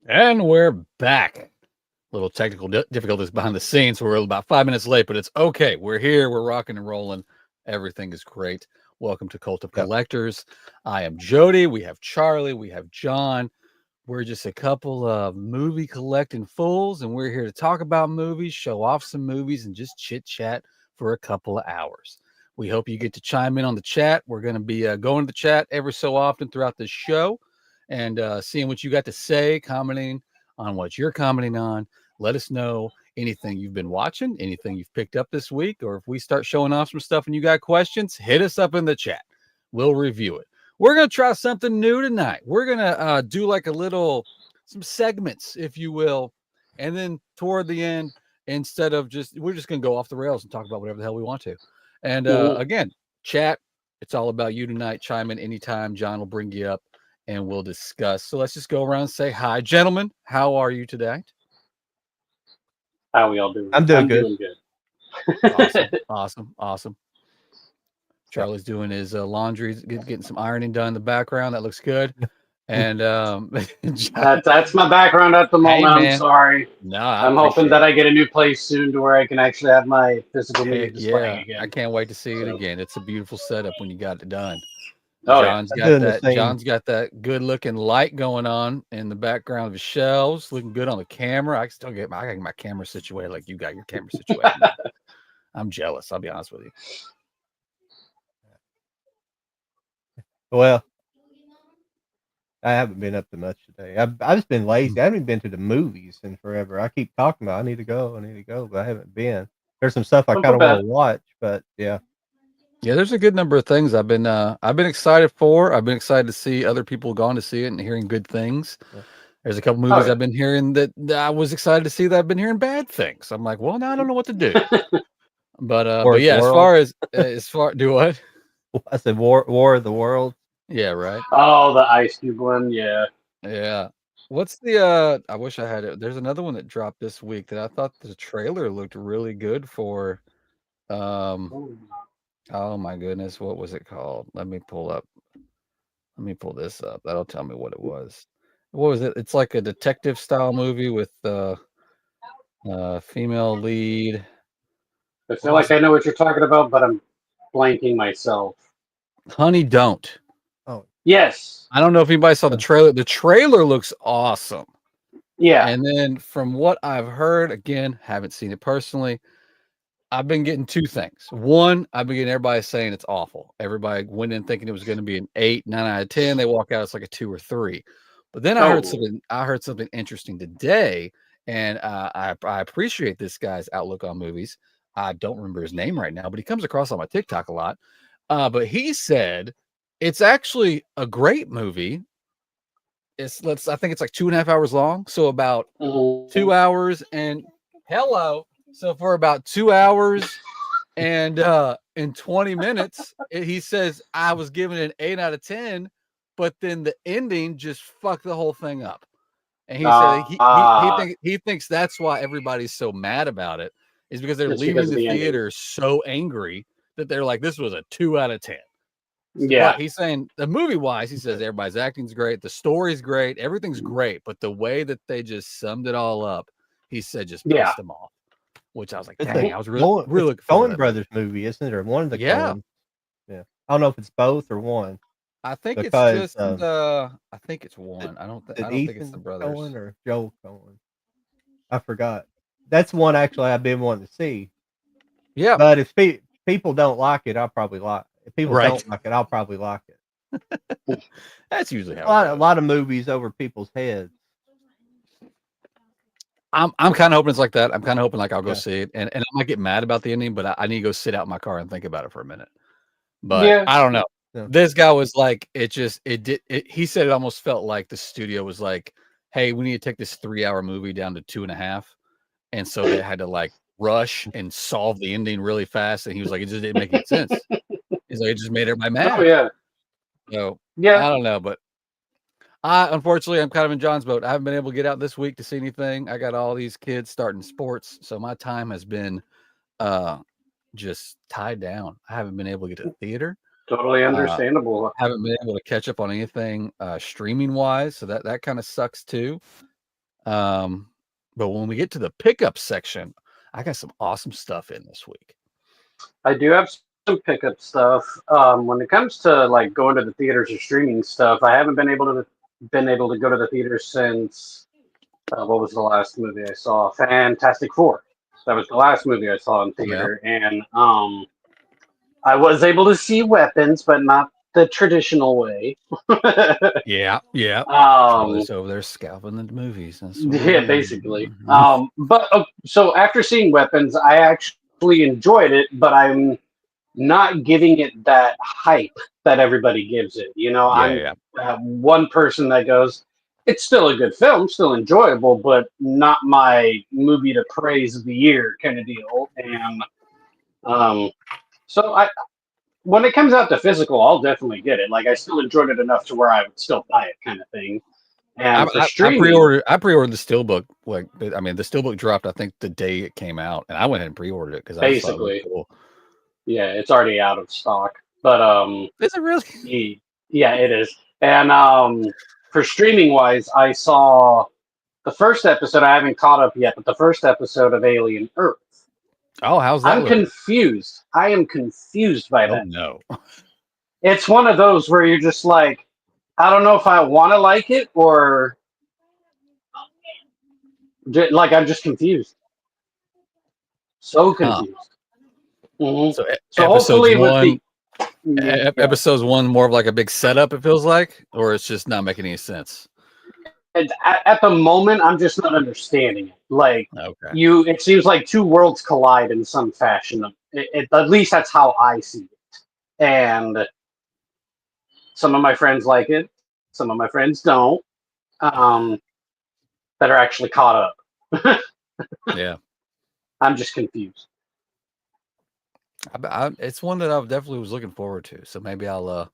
And we're back. Little technical difficulties behind the scenes. We're about 5 minutes late, but it's okay. We're here. We're rocking and rolling. Everything is great. Welcome to Cult of Yep. Collectors. I am Jody. We have Charlie. We have John. We're just a couple of movie collecting fools, and we're here to talk about movies, show off some movies, and just chit chat for a couple of hours. We hope you get to chime in on the chat. We're going to be going to the chat every so often throughout this show and seeing what you got to say, commenting on what you're commenting on. Let us know anything you've been watching, anything you've picked up this week, or if we start showing off some stuff and you got questions, hit us up in the chat. We'll review it. We're going to try something new tonight. We're going to do like some segments, if you will. And then toward the end, we're just going to go off the rails and talk about whatever the hell we want to. And again, chat, it's all about you tonight. Chime in anytime. John will bring you up and we'll discuss. So let's just go around and say hi. Gentlemen, how are you today? How are we all doing? I'm doing good. Doing good. Awesome. Charlie's doing his laundry, getting some ironing done in the background. That looks good. And that's my background at the moment. Hey, I'm sorry. No, I'm hoping that I get a new place soon to where I can actually have my physical media displaying again. I can't wait to see it again. It's a beautiful setup when you got it done. Oh, John's got that good looking light going on in the background of his shelves, looking good on the camera. I can still get my camera situated like you got your camera situated. I'm jealous, I'll be honest with you. Well, I haven't been up to much today. I've just been lazy. I haven't been to the movies in forever. I keep talking about I need to go, but I haven't been. There's some stuff I kind of want to watch, but yeah. Yeah, there's a good number of things I've been excited for. I've been excited to see other people gone to see it and hearing good things. Yeah. There's a couple movies I've been hearing that I was excited to see that I've been hearing bad things. I'm like, well, now I don't know what to do. But yeah, as far do what? I said War of the Worlds. Yeah, right. Oh, the Ice Cube one, yeah. Yeah. What's the I wish I had it. There's another one that dropped this week that I thought the trailer looked really good for. Oh my goodness, what was it called? Let me pull this up. That'll tell me what it was. What was it? It's like a detective style movie with female lead. I feel like I know what you're talking about, but I'm blanking myself. Honey, Don't. Oh, yes. I don't know if anybody saw the trailer. The trailer looks awesome. Yeah. And then from what I've heard, again, haven't seen it personally, I've been getting two things. One, I've been getting everybody saying it's awful. Everybody went in thinking it was going to be an 8, 9 out of 10. They walk out, it's like a 2 or 3. But then I heard something interesting today, and I appreciate this guy's outlook on movies. I don't remember his name right now, but he comes across on my TikTok a lot. But he said it's actually a great movie. I think it's like 2.5 hours long. So about 2 hours and So for about 2 hours and 20 minutes, he says I was giving it an 8 out of 10, but then the ending just fucked the whole thing up. And he said he thinks that's why everybody's so mad about it, is because they're leaving the theater so angry that they're like, this was a 2 out of 10. Yeah. But he's saying the movie wise, he says everybody's acting's great, the story's great, everything's great, but the way that they just summed it all up, he said just pissed him off. Which I was like, dang, I was really looking forward to that Brothers movie, isn't it? Or one of the Coen. Yeah. I don't know if it's both or one. I think it's just I think it's one. I don't think it's the brothers. Coen or Joel Coen. I forgot. That's one actually I've been wanting to see. Yeah. But if people don't like it, I'll probably like it. If people don't like it, I'll probably like it. That's usually how a lot of movies over people's heads. I'm kind of hoping it's like that. I'm kind of hoping like I'll go see it, and I might get mad about the ending, but I need to go sit out in my car and think about it for a minute. But I don't know. Yeah. This guy was like, he said it almost felt like the studio was like, hey, we need to take this 3-hour movie down to 2.5, and so they had to like rush and solve the ending really fast. And he was like, it just didn't make any sense. He's like, it just made everybody mad. Oh yeah. So yeah, I don't know, but unfortunately, I'm kind of in John's boat. I haven't been able to get out this week to see anything. I got all these kids starting sports, so my time has been just tied down. I haven't been able to get to the theater. Totally understandable. Haven't been able to catch up on anything streaming wise, so that kind of sucks too. But when we get to the pickup section, I got some awesome stuff in this week. I do have some pickup stuff. When it comes to like going to the theaters or streaming stuff, I haven't been able to go to the theaters since what was the last movie I saw? Fantastic Four. That was the last movie I saw in theater, and I was able to see Weapons, but not the traditional way. Yeah. Um, Charlie's over there scalping the movies. That's what yeah, we're basically. doing. But so after seeing Weapons, I actually enjoyed it, but I'm not giving it that hype that everybody gives it. You know, I'm Yeah. one person that goes, it's still a good film, still enjoyable, but not my movie to praise of the year kind of deal. And so when it comes out to physical, I'll definitely get it. Like I still enjoyed it enough to where I would still buy it, kind of thing. And for I streaming, pre-ordered the steelbook. Like, I mean, the steelbook dropped, I think, the day it came out, and I went ahead and pre-ordered it because I just thought it was basically, cool. yeah, it's already out of stock. But Is it really? yeah, it is. And for streaming wise, I saw the first episode. I haven't caught up yet, but the first episode of Alien Earth. Oh, how's that I'm looking? confused. I am confused by Oh that. no. It's one of those where you're just like, I don't know if I want to like it or like I'm just confused. So Huh. confused. hmm So So hopefully with the yeah, episodes 1 more of like a big setup, it feels like, or it's just not making any sense. at the moment, I'm just not understanding it. Like Okay. it seems like two worlds collide in some fashion. At least that's how I see it. And some of my friends like it, some of my friends don't. That are actually caught up. Yeah. I'm just confused. It's one that I definitely was looking forward to. So maybe I'll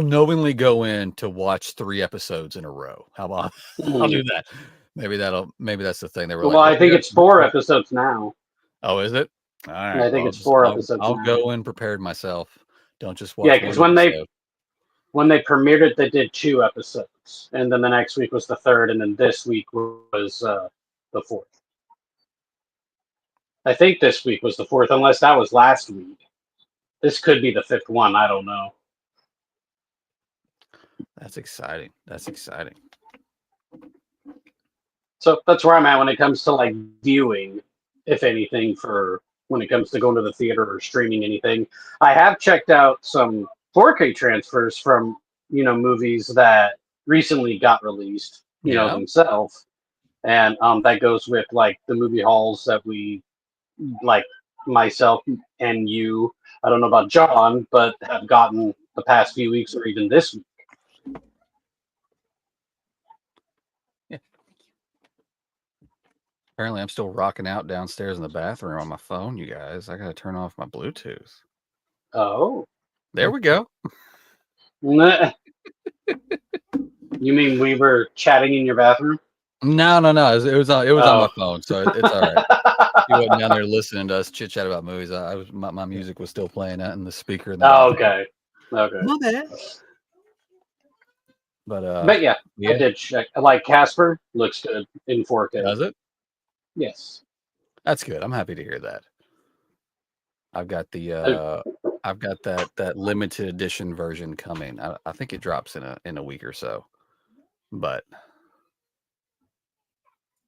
knowingly go in to watch 3 episodes in a row. How about I'll do that. Maybe that's the thing. They were Well, like, I "Oh, think it's 4 episodes now. oh, is it? All right. I think Well, it's 4 episodes I'll now. go in prepared myself. Don't just Yeah, watch because one episode. when they premiered it, they did 2 episodes, and then the next week was the third, and then this week was the fourth. I think this week was the fourth, unless that was last week. This could be the fifth one. I don't know. That's exciting. That's exciting. So that's where I'm at when it comes to like viewing, if anything, for when it comes to going to the theater or streaming anything. I have checked out some 4K transfers from movies that recently got released, Yeah. themselves, and that goes with like the movie halls that we like myself and you. I don't know about John, but have gotten the past few weeks or even this week. Yeah. Apparently, I'm still rocking out downstairs in the bathroom on my phone, you guys. I got to turn off my Bluetooth. Oh. There we go. You mean we were chatting in your bathroom? No. It was on Oh. my phone, so it's all right. You wasn't down there listening to us chit chat about movies. My music was still playing out in the speaker in the bathroom. Okay. My bad. But yeah, I did check. Like Casper looks good in 4K. Does it? Yes. That's good. I'm happy to hear that. I've got that limited edition version coming. I think it drops in a week or so. But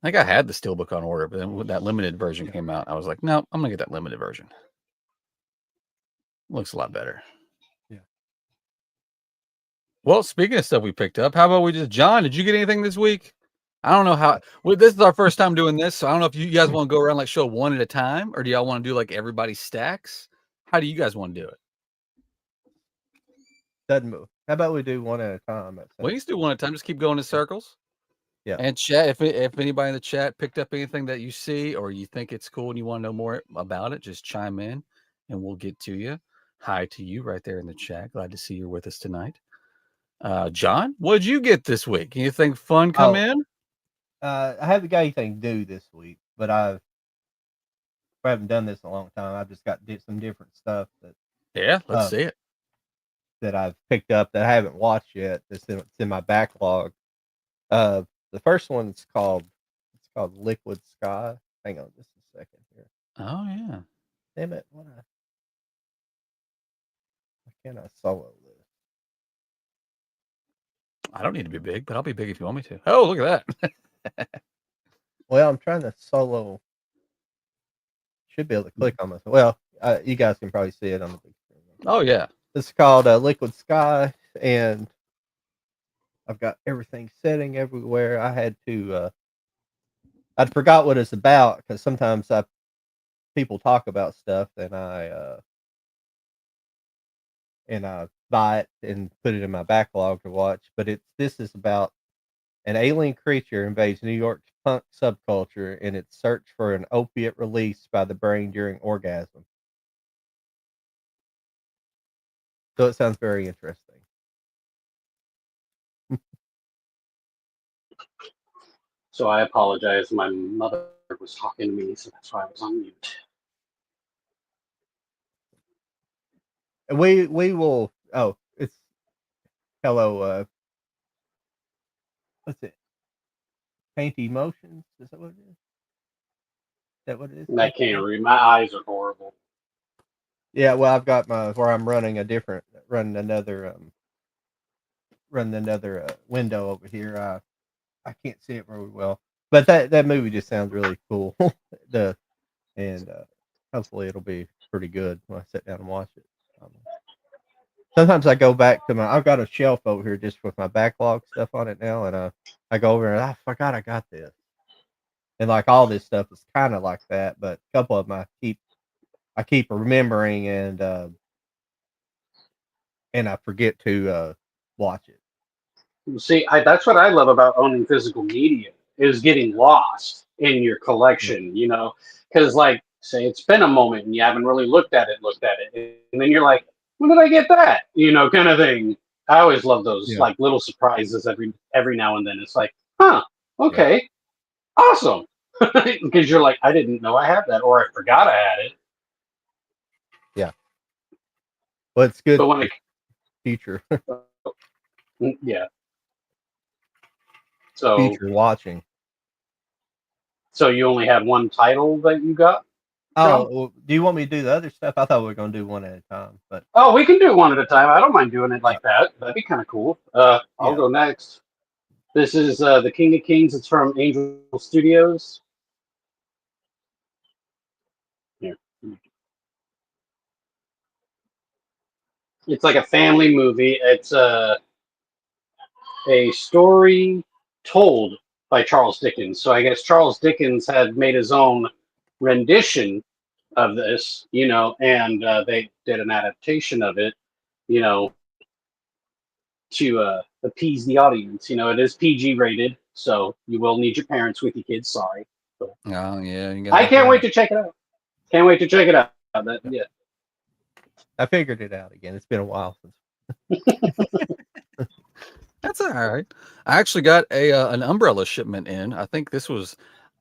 I think I had the steelbook on order, but then when that limited version came out, I was like, no, I'm gonna get that limited version. Looks a lot better. Yeah. Well, speaking of stuff we picked up, how about John, did you get anything this week? I don't know how. Well, this is our first time doing this, so I don't know if you guys want to go around like show one at a time, or do y'all want to do like everybody stacks? How do you guys want to do it? Doesn't move. How about we do one at a time? We can do one at a time. Just keep going in circles. Yeah. And chat, if anybody in the chat picked up anything that you see or you think it's cool and you want to know more about it, just chime in and we'll get to you. Hi to you right there in the chat. Glad to see you're with us tonight. John, what'd you get this week? Anything fun come in? I haven't got anything due this week, but I haven't done this in a long time. I've just got some different stuff that let's see it. That I've picked up that I haven't watched yet. It's in my backlog. The first one's called called Liquid Sky. Hang on just a second here. Oh yeah. Damn it! Why can't I solo this? I don't need to be big, but I'll be big if you want me to. Oh, look at that. Well, I'm trying to solo. Should be able to click on this. Well, you guys can probably see it on the big screen. Oh yeah. This is called Liquid Sky, and I've got everything setting everywhere. I had to. I'd forgot what it's about because sometimes people talk about stuff, and I buy it and put it in my backlog to watch. But this is about an alien creature invades New York's punk subculture in its search for an opiate release by the brain during orgasm. So it sounds very interesting. So I apologize. My mother was talking to me, so that's why I was on mute. And we will. Oh, it's hello. What's it? Paint Emotions. Is that what it is? Is that what it is? I can't read. My eyes are horrible. Yeah, well, I've got where I'm running another window over here. I can't see it very well, but that movie just sounds really cool. Hopefully it'll be pretty good when I sit down and watch it. Sometimes I go back to I've got a shelf over here just with my backlog stuff on it now, and I go over and I forgot I got this, and like all this stuff is kind of like that, but a couple of them I keep remembering, and I forget to watch it. See, that's what I love about owning physical media is getting lost in your collection. You know, because like say it's been a moment and you haven't really looked at it, and then you're like, when did I get that? You know, kind of thing. I always love those like little surprises every now and then. It's like, huh, okay, awesome, because you're like, I didn't know I had that, or I forgot I had it. Yeah. Well, it's good. But when future. Yeah. So Future watching. So you only had one title that you got? Oh, well, do you want me to do the other stuff? I thought we were going to do one at a time, but we can do one at a time. I don't mind doing it like that. That'd be kind of cool. I'll go next. This is the King of Kings. It's from Angel Studios. Here. It's like a family movie. It's a story told by Charles Dickens. So I guess Charles Dickens had made his own rendition of this, you know, and they did an adaptation of it, you know, to appease the audience. You know, it is PG rated, so you will need your parents with your kids. Sorry. But oh yeah, I can't wait to check it out. Can't wait to check it out. Yeah. I figured it out again. It's been a while since. That's all right. I actually got an umbrella shipment in. I think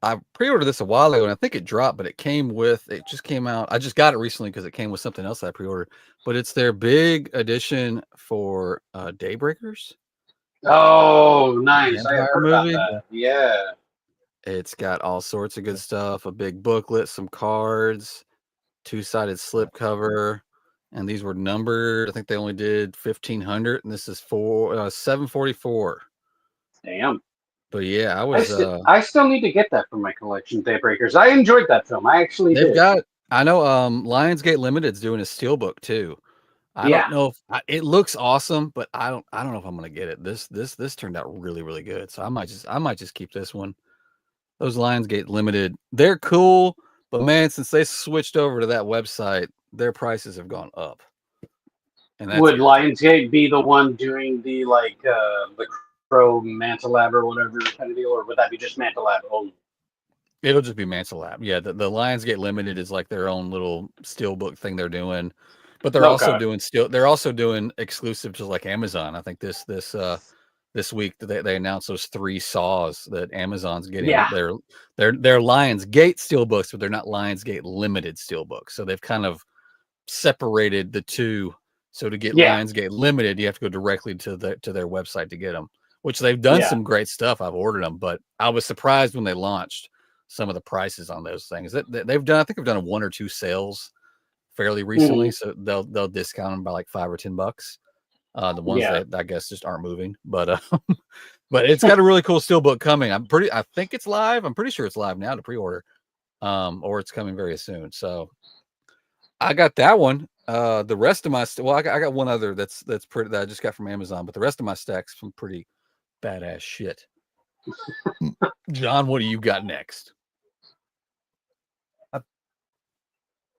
I pre-ordered this a while ago, and I think it dropped, but it just came out. I just got it recently because it came with something else I pre-ordered. But it's their big edition for Daybreakers. Oh, nice! I heard movie. about that. Yeah. It's got all sorts of good stuff: a big booklet, some cards, two-sided slip cover, and these were numbered. I think they only did 1,500, and this is for 744. Damn. But yeah, I still need to get that from my collection, Daybreakers. I enjoyed that film. I actually did. I know Lionsgate Limited's doing a steelbook too. I don't know if it looks awesome, but I don't know if I'm gonna get it. This turned out really, really good. So I might just keep this one. Those Lionsgate Limited, they're cool, but man, since they switched over to that website, their prices have gone up. And would Lionsgate be the one doing the the Crow Manta Lab or whatever kind of deal, or would that be just Manta Lab only? It'll just be Manta Lab. Yeah, the Lionsgate Limited is like their own little steelbook thing they're doing, but they're also doing exclusive to like Amazon. I think this week they announced those 3 saws that Amazon's getting. Yeah. They're Lionsgate steelbooks, but they're not Lionsgate Limited steelbooks. So they've kind of separated the two. So to get Lionsgate Limited, you have to go directly to their website to get them, which they've done Yeah. some great stuff. I've ordered them, but I was surprised when they launched some of the prices on those things. They've done, I think, they've done 1 or 2 sales fairly recently, so they'll discount them by like $5 or $10. The ones that I guess just aren't moving, but but it's got a really cool steelbook coming. I think it's live. I'm pretty sure it's live now to pre-order, or it's coming very soon. So I got that one. The rest of my I got one other that's pretty that I just got from Amazon, but the rest of my stack's some pretty badass shit. John, what do you got next?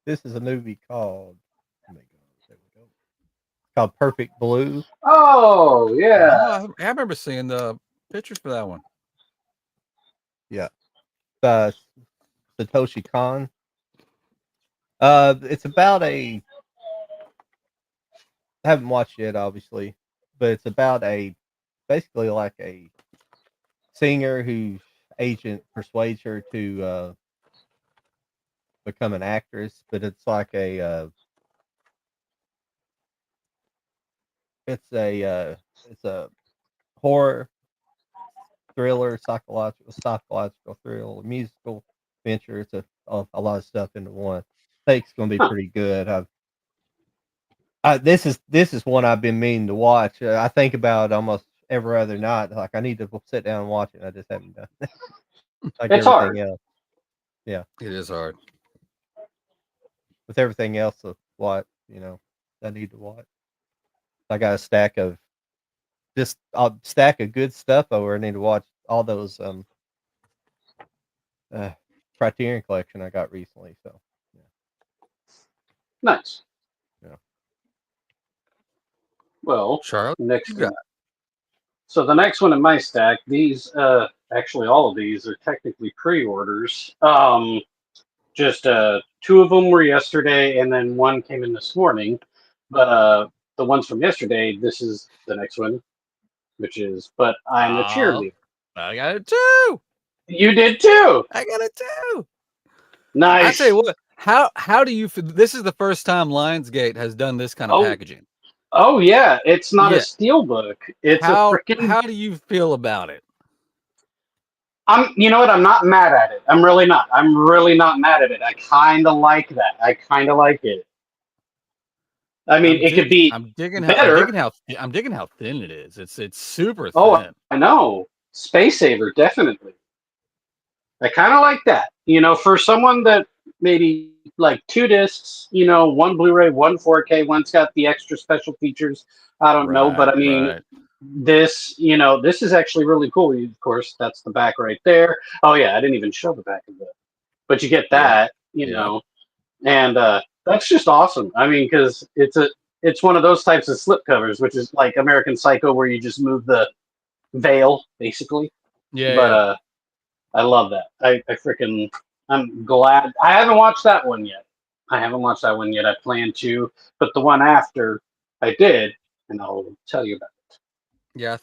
This is a movie called. There we go. Called Perfect Blue. Oh yeah. I remember seeing the pictures for that one. Yeah, Satoshi Kon. It's about I haven't watched it obviously, but it's about basically like a singer whose agent persuades her to become an actress, but it's like it's a horror thriller, psychological thriller, musical venture. It's a lot of stuff into one. I think it's going to be pretty good. This is one I've been meaning to watch. I think about it almost every other night. Like I need to sit down and watch it. I just haven't done it. Like It's everything hard. else. Yeah, it is hard. With everything else of what I need to watch. I got a stack of good stuff over. I need to watch all those Criterion collection I got recently. So Nice. yeah. Well, Charlotte, next. you got So the next one in my stack, these actually all of these are technically pre-orders. Just 2 of them were yesterday, and then 1 came in this morning. But the ones from yesterday, this is the next one, which is "But I'm a Cheerleader." I got it too. You did too. I got it too. Nice. I tell you what. How do you feel? This is the first time Lionsgate has done this kind of packaging. Oh yeah, it's not a steelbook. It's a freaking. How do you feel about it? You know what? I'm not mad at it. I'm really not. I'm really not mad at it. I kind of like that. I kind of like it. I mean, it could be better. I'm digging how thin it is. It's super thin. Oh, I know. Space Saver, definitely. I kind of like that. For someone that maybe like 2 discs, 1 Blu-ray, 1 4K, one's got the extra special features. I don't know, but I mean, this, this is actually really cool. Of course, that's the back right there. Oh yeah, I didn't even show the back of it, but you get that, know, and that's just awesome. I mean, because it's one of those types of slip covers, which is like American Psycho, where you just move the veil, basically. Yeah. But I love that. I'm glad. I haven't watched that one yet. I plan to, but the one after I did, and I'll tell you about it. Yeah, I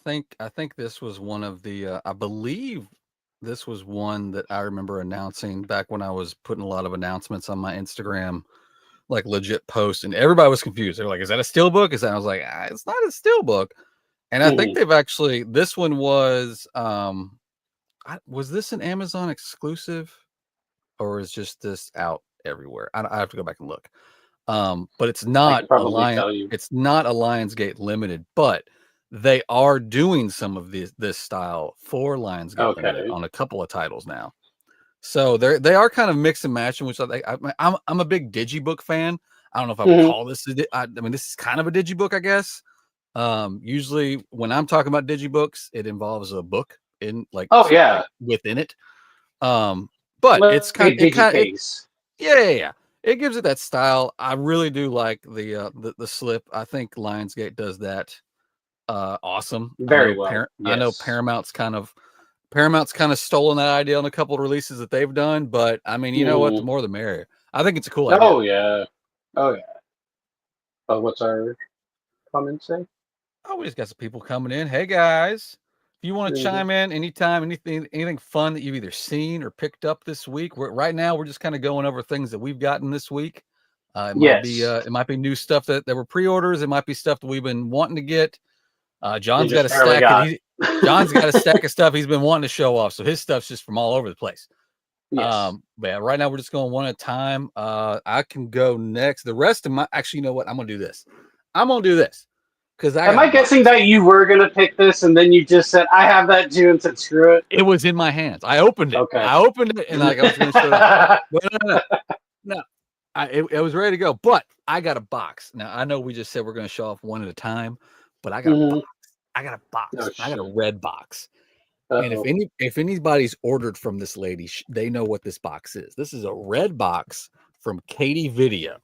think this was one of the. I believe this was one that I remember announcing back when I was putting a lot of announcements on my Instagram, like legit posts, and everybody was confused. They're like, "Is that a steelbook?" I was like, "It's not a steelbook." And I think they've actually. This one was. Was this an Amazon exclusive, or is just this out everywhere? I have to go back and look. But it's not It's not a Lionsgate Limited, but they are doing some of this style for Lionsgate Limited on a couple of titles now. So they are kind of mix and matching, which I'm a big digibook fan. I don't know if I would call this. I mean, this is kind of a digibook, I guess. Usually when I'm talking about digibooks, it involves a book in like within it. But it's kind of yeah. It gives it that style. I really do like the slip. I think Lionsgate does that awesome. Very well. I know Paramount's kind of stolen that idea on a couple of releases that they've done, but I mean, you know what? The more the merrier. I think it's a cool idea. Oh yeah. What's our comment say? Oh, we just got some people coming in. Hey guys, if you want to chime in anytime, anything fun that you've either seen or picked up this week. Right now we're just kind of going over things that we've gotten this week. It might be new stuff that were pre-orders. It might be stuff that we've been wanting to get. John's got a stack John's got a stack of stuff he's been wanting to show off, so his stuff's just from all over the place. Yes. But yeah, right now we're just going one at a time. I can go next. The rest of my actually, you know what? I'm gonna do this. Because Am I guessing that you were gonna pick this and then you just said I have that too and said screw it? It was in my hands. I opened it. Okay. I opened it and like I was gonna show it off. But no. I was ready to go, but I got a box. Now I know we just said we're gonna show off one at a time, but I got a box. I got a box. Oh, I got a red box. Uh-oh. And if anybody's ordered from this lady, they know what this box is. This is a red box from Katie Video.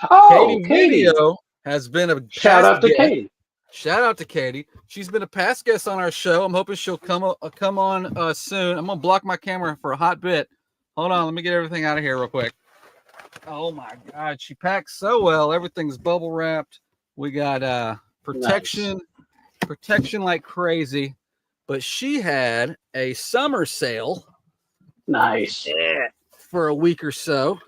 Oh, Katie Video has been a shout out to guest. Katie. Shout out to Katie. She's been a past guest on our show. I'm hoping she'll come on soon. I'm gonna block my camera for a hot bit. Hold on, let me get everything out of here real quick. Oh my God, she packs so well. Everything's bubble wrapped. We got protection like crazy. But she had a summer sale. Nice. For a week or so.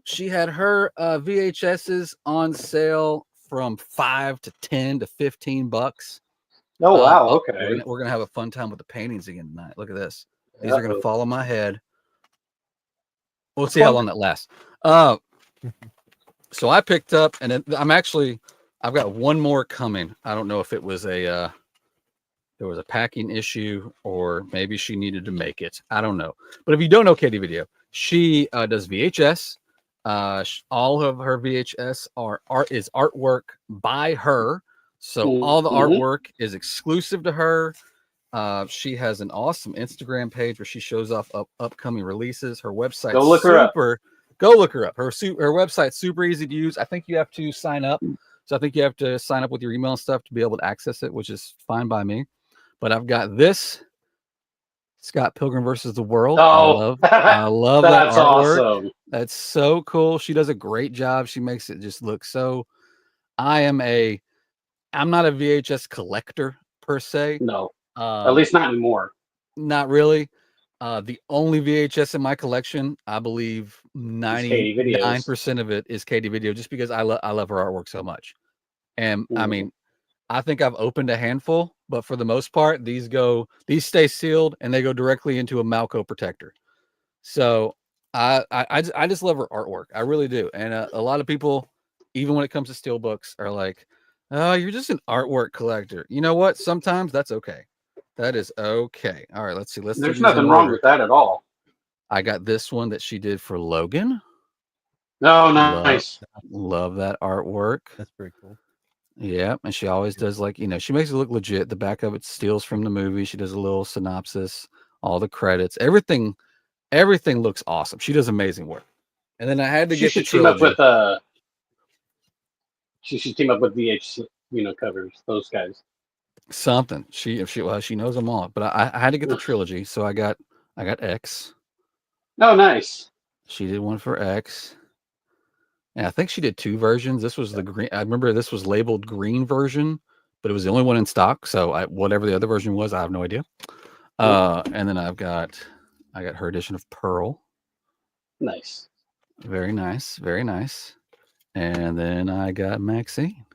She had her VHSs on sale from $5 to $10 to $15. Oh wow, okay. We're gonna have a fun time with the paintings again tonight. Look at this. These are gonna follow my head. We'll see how long that lasts. So I picked up, and I've got one more coming. I don't know if it was there was a packing issue or maybe she needed to make it. I don't know. But if you don't know Katie Video, she does VHS. All of her VHS is artwork by her. So all the artwork is exclusive to her. She has an awesome Instagram page where she shows off upcoming releases. Her website, go look her up. Her website's super easy to use. I think you have to sign up. So I think you have to sign up with your email and stuff to be able to access it, which is fine by me. But I've got this Scott Pilgrim versus the World. Oh, I love that that's artwork. awesome. That's so cool. She does a great job. She makes it just look so. I'm not a VHS collector per se. No, at least not anymore. Not really. The only VHS in my collection, I believe 99% of it is Katie Video, just because I love her artwork so much. And I mean, I think I've opened a handful, but for the most part, these stay sealed and they go directly into a Malco protector. So I just love her artwork. I really do. And a lot of people, even when it comes to steelbooks, are like, "Oh, you're just an artwork collector." You know what? Sometimes that's okay. That is okay. All right, let's see. There's nothing wrong with that at all. I got this one that she did for Logan. Oh, nice. Love that artwork. That's pretty cool. Yeah, and she always does, like, she makes it look legit. The back of it steals from the movie. She does a little synopsis, all the credits, everything looks awesome. She does amazing work. And then I had to get the trilogy. She should team up with VH, covers, those guys. Something. She knows them all. But I had to get the trilogy, so I got X. Oh, nice. She did one for X. And I think she did 2 versions. This was the green. I remember this was labeled green version, but it was the only one in stock. So whatever the other version was, I have no idea. And then I got her edition of Pearl. Nice. Very nice. Very nice. And then I got Maxine.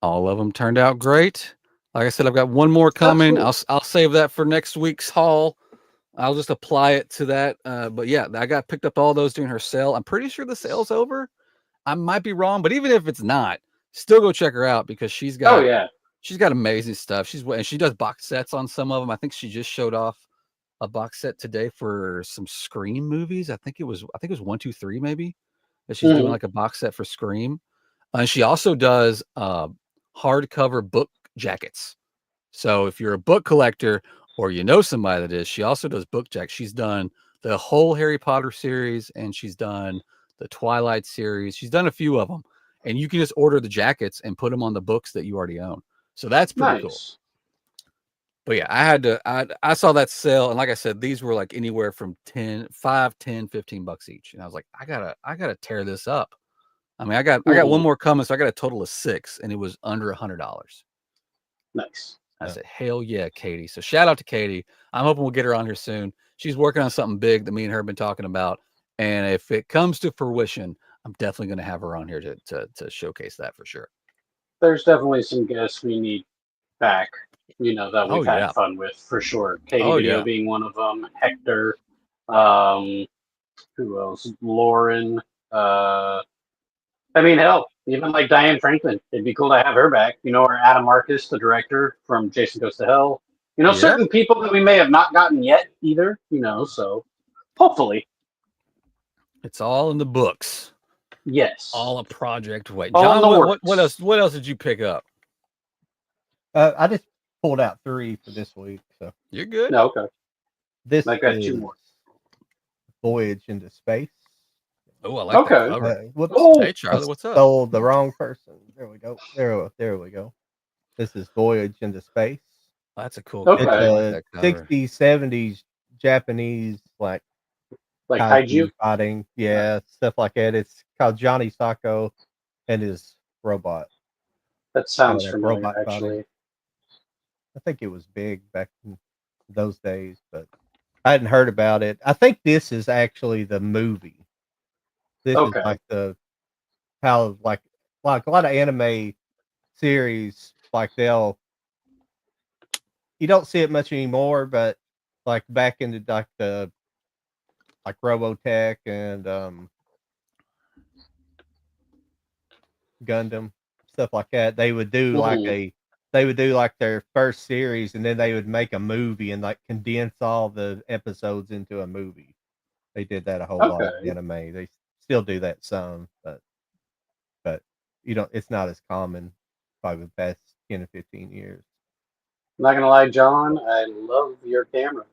All of them turned out great. Like I said, I've got one more coming. I'll save that for next week's haul. I'll just apply it to that. But yeah, I picked up all those during her sale. I'm pretty sure the sale's over. I might be wrong, but even if it's not, still go check her out because she's got amazing stuff. She does box sets on some of them. I think she just showed off a box set today for some Scream movies. I think it was 1, 2, 3 maybe. That she's doing like a box set for Scream. And she also does hardcover book jackets. So if you're a book collector or you know somebody that is, she also does book jackets. She's done the whole Harry Potter series and she's done the Twilight series. She's done a few of them. And you can just order the jackets and put them on the books that you already own. So that's pretty cool. But yeah, I saw that sale. And like I said, these were like anywhere from $5, $10, $15 each. And I was like, I gotta tear this up. I mean, I got one more coming. So I got a total of 6 and it was under $100. Nice. I said, hell yeah, Katie. So shout out to Katie. I'm hoping we'll get her on here soon. She's working on something big that me and her have been talking about. And if it comes to fruition, I'm definitely going to have her on here to showcase that for sure. There's definitely some guests we need back. That we've had fun with for sure. Katie Video being one of them. Hector. Who else? Lauren. Hell, even like Diane Franklin. It'd be cool to have her back. Or Adam Marcus, the director from Jason Goes to Hell. Certain people that we may have not gotten yet either. So hopefully. It's all in the books. Yes. All a project. Wait, John, what else? What else did you pick up? I just pulled out 3 for this week. So you're good. No, okay. This I got 2 more. Voyage into Space. Oh, I like that cover. Hey, Charlie, what's up? Stole the wrong person. There we go. There we go. This is Voyage into Space. That's a cool cover. It's a 60s, 70s Japanese like kaiju fighting. Yeah, stuff like that. It's called Johnny Sacco and his robot. That sounds familiar, actually. Fighting. I think it was big back in those days, but I hadn't heard about it. I think this is actually the movie. This is like how a lot of anime series, like you don't see it much anymore, but like back in the Robotech and Gundam, stuff like that, they would do like their first series, and then they would make a movie and like condense all the episodes into a movie. They did that a whole lot in anime. They still do that some, but it's not as common probably the past 10 or 15 years. I'm not gonna lie, John, I love your camera.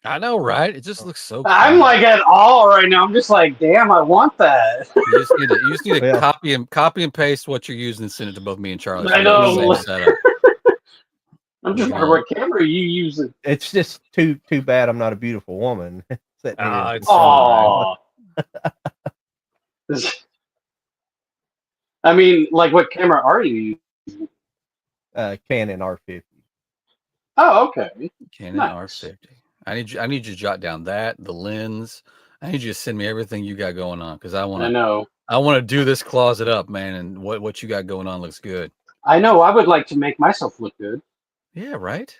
I know, right? It just looks so cool. I'm like at all right now. I'm just like, damn, I want that. You just need to copy and paste what you're using and send it to both me and Charlie. I know. I'm just wondering what camera are you using. It's just too bad I'm not a beautiful woman. Oh. Like, what camera are you using? Canon R50. Oh, okay. Canon R50. I need you to jot down the lens. I need you to send me everything you got going on, because I want to do this closet up, man, and what you got going on looks good. I know. I would like to make myself look good. Yeah, right.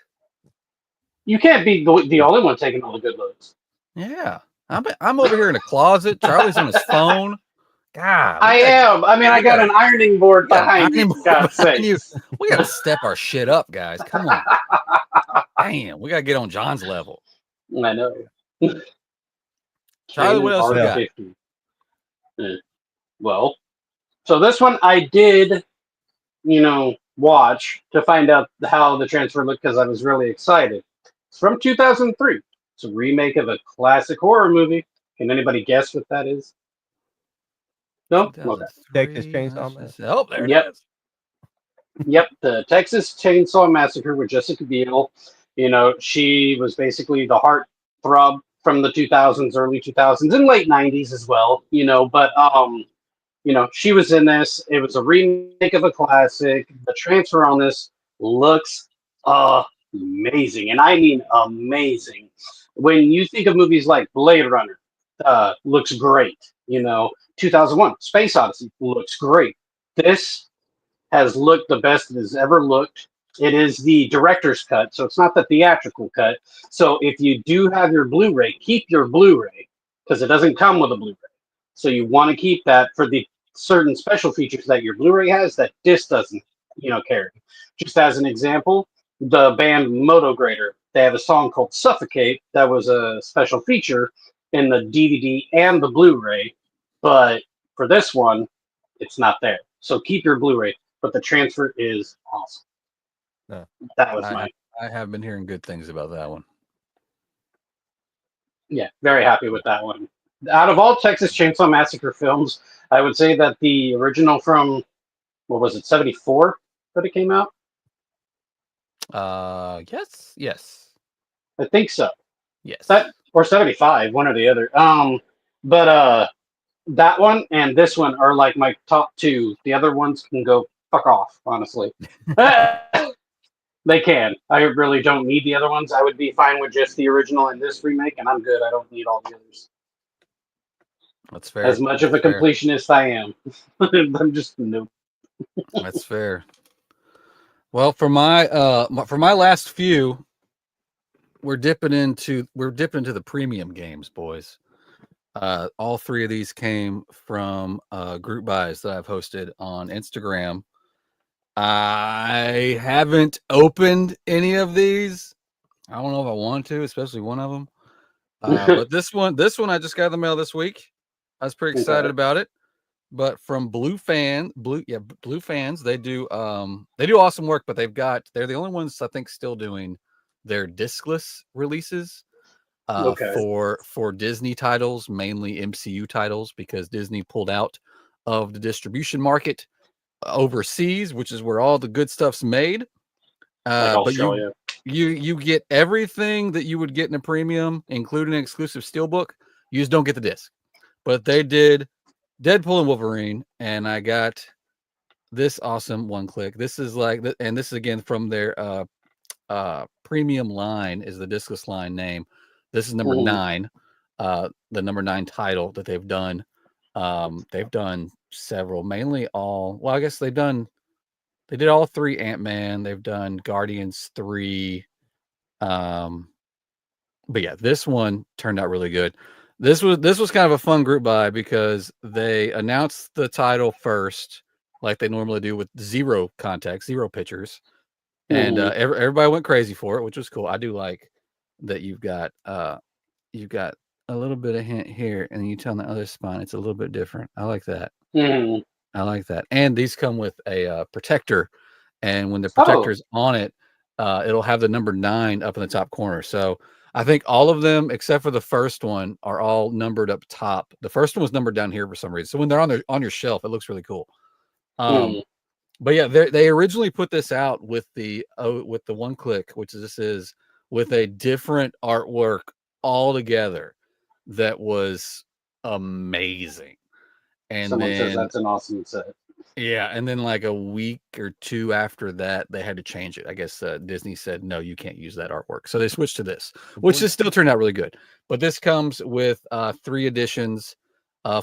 You can't be the only one taking all the good looks. Yeah, I'm over here in a closet. Charlie's on his phone. God, I am. I got an ironing board behind you. We got to step our shit up, guys. Come on. Damn, we got to get on John's level. I know. Charlie, what else you got? Well, so this one I did, watch to find out how the transfer looked, because I was really excited. It's from 2003. It's a remake of a classic horror movie. Can anybody guess what that is? No? Okay. Texas Chainsaw Massacre. Oh, there it is. Yep, the Texas Chainsaw Massacre with Jessica Biel. She was basically the heartthrob from the 2000s, early 2000s, and late 90s as well. But she was in this. It was a remake of a classic. The transfer on this looks amazing, and I mean amazing. When you think of movies like Blade Runner, looks great. 2001, Space Odyssey looks great. This has looked the best it has ever looked. It is the director's cut, so it's not the theatrical cut. So if you do have your Blu-ray, keep your Blu-ray, because it doesn't come with a Blu-ray. So you want to keep that for the certain special features that your Blu-ray has that disc doesn't, carry. Just as an example, the band Motograder, they have a song called Suffocate that was a special feature in the DVD and the Blu-ray, but for this one, it's not there. So keep your Blu-ray, but the transfer is awesome. No. That was mine. I have been hearing good things about that one. Yeah, very happy with that one. Out of all Texas Chainsaw Massacre films, I would say that the original from, what was it, 74 that it came out? Yes. I think so. Yes. Or 75, one or the other. But that one and this one are like my top 2. The other ones can go fuck off, honestly. They can. I really don't need the other ones. I would be fine with just the original and this remake, and I'm good. I don't need all the others. That's fair. As much of a completionist I am. I'm just noob. That's fair. Well, for my last few, we're dipping into the premium games, boys. All three of these came from group buys that I've hosted on Instagram. I haven't opened any of these. I don't know if I want to, especially one of them. But this one I just got in the mail this week. I was pretty excited about it. But from Blue Fans, they do awesome work, but they're the only ones I think still doing their discless releases for Disney titles, mainly MCU titles, because Disney pulled out of the distribution market overseas, which is where all the good stuff's made. Like Australia. But you get everything that you would get in a premium, including an exclusive steelbook. You just don't get the disc. But they did Deadpool and Wolverine, and I got this awesome one click. This is and this is again from their premium line, is the discless line name. This is number 9, the number 9 title that they've done. They've done several, mainly all. Well, I guess they did all 3 Ant-Man. They've done Guardians 3. But yeah, this one turned out really good. This was kind of a fun group buy because they announced the title first, like they normally do, with 0 context, 0 pictures, and everybody went crazy for it, which was cool. I do like that you've got a little bit of hint here, and then you tell on the other spine it's a little bit different. I like that. I like that. And these come with a protector, and when the protector's on it, it'll have the number 9 up in the top corner. So I think all of them, except for the first one, are all numbered up top. The first one was numbered down here for some reason. So when they're on your shelf, it looks really cool. But yeah, they originally put this out with the one click, which this is with a different artwork altogether that was amazing. And someone says that's an awesome set. Yeah, and then like a week or 2 after that, they had to change it. I guess Disney said, no, you can't use that artwork. So they switched to this, which has still turned out really good. But this comes with 3 editions,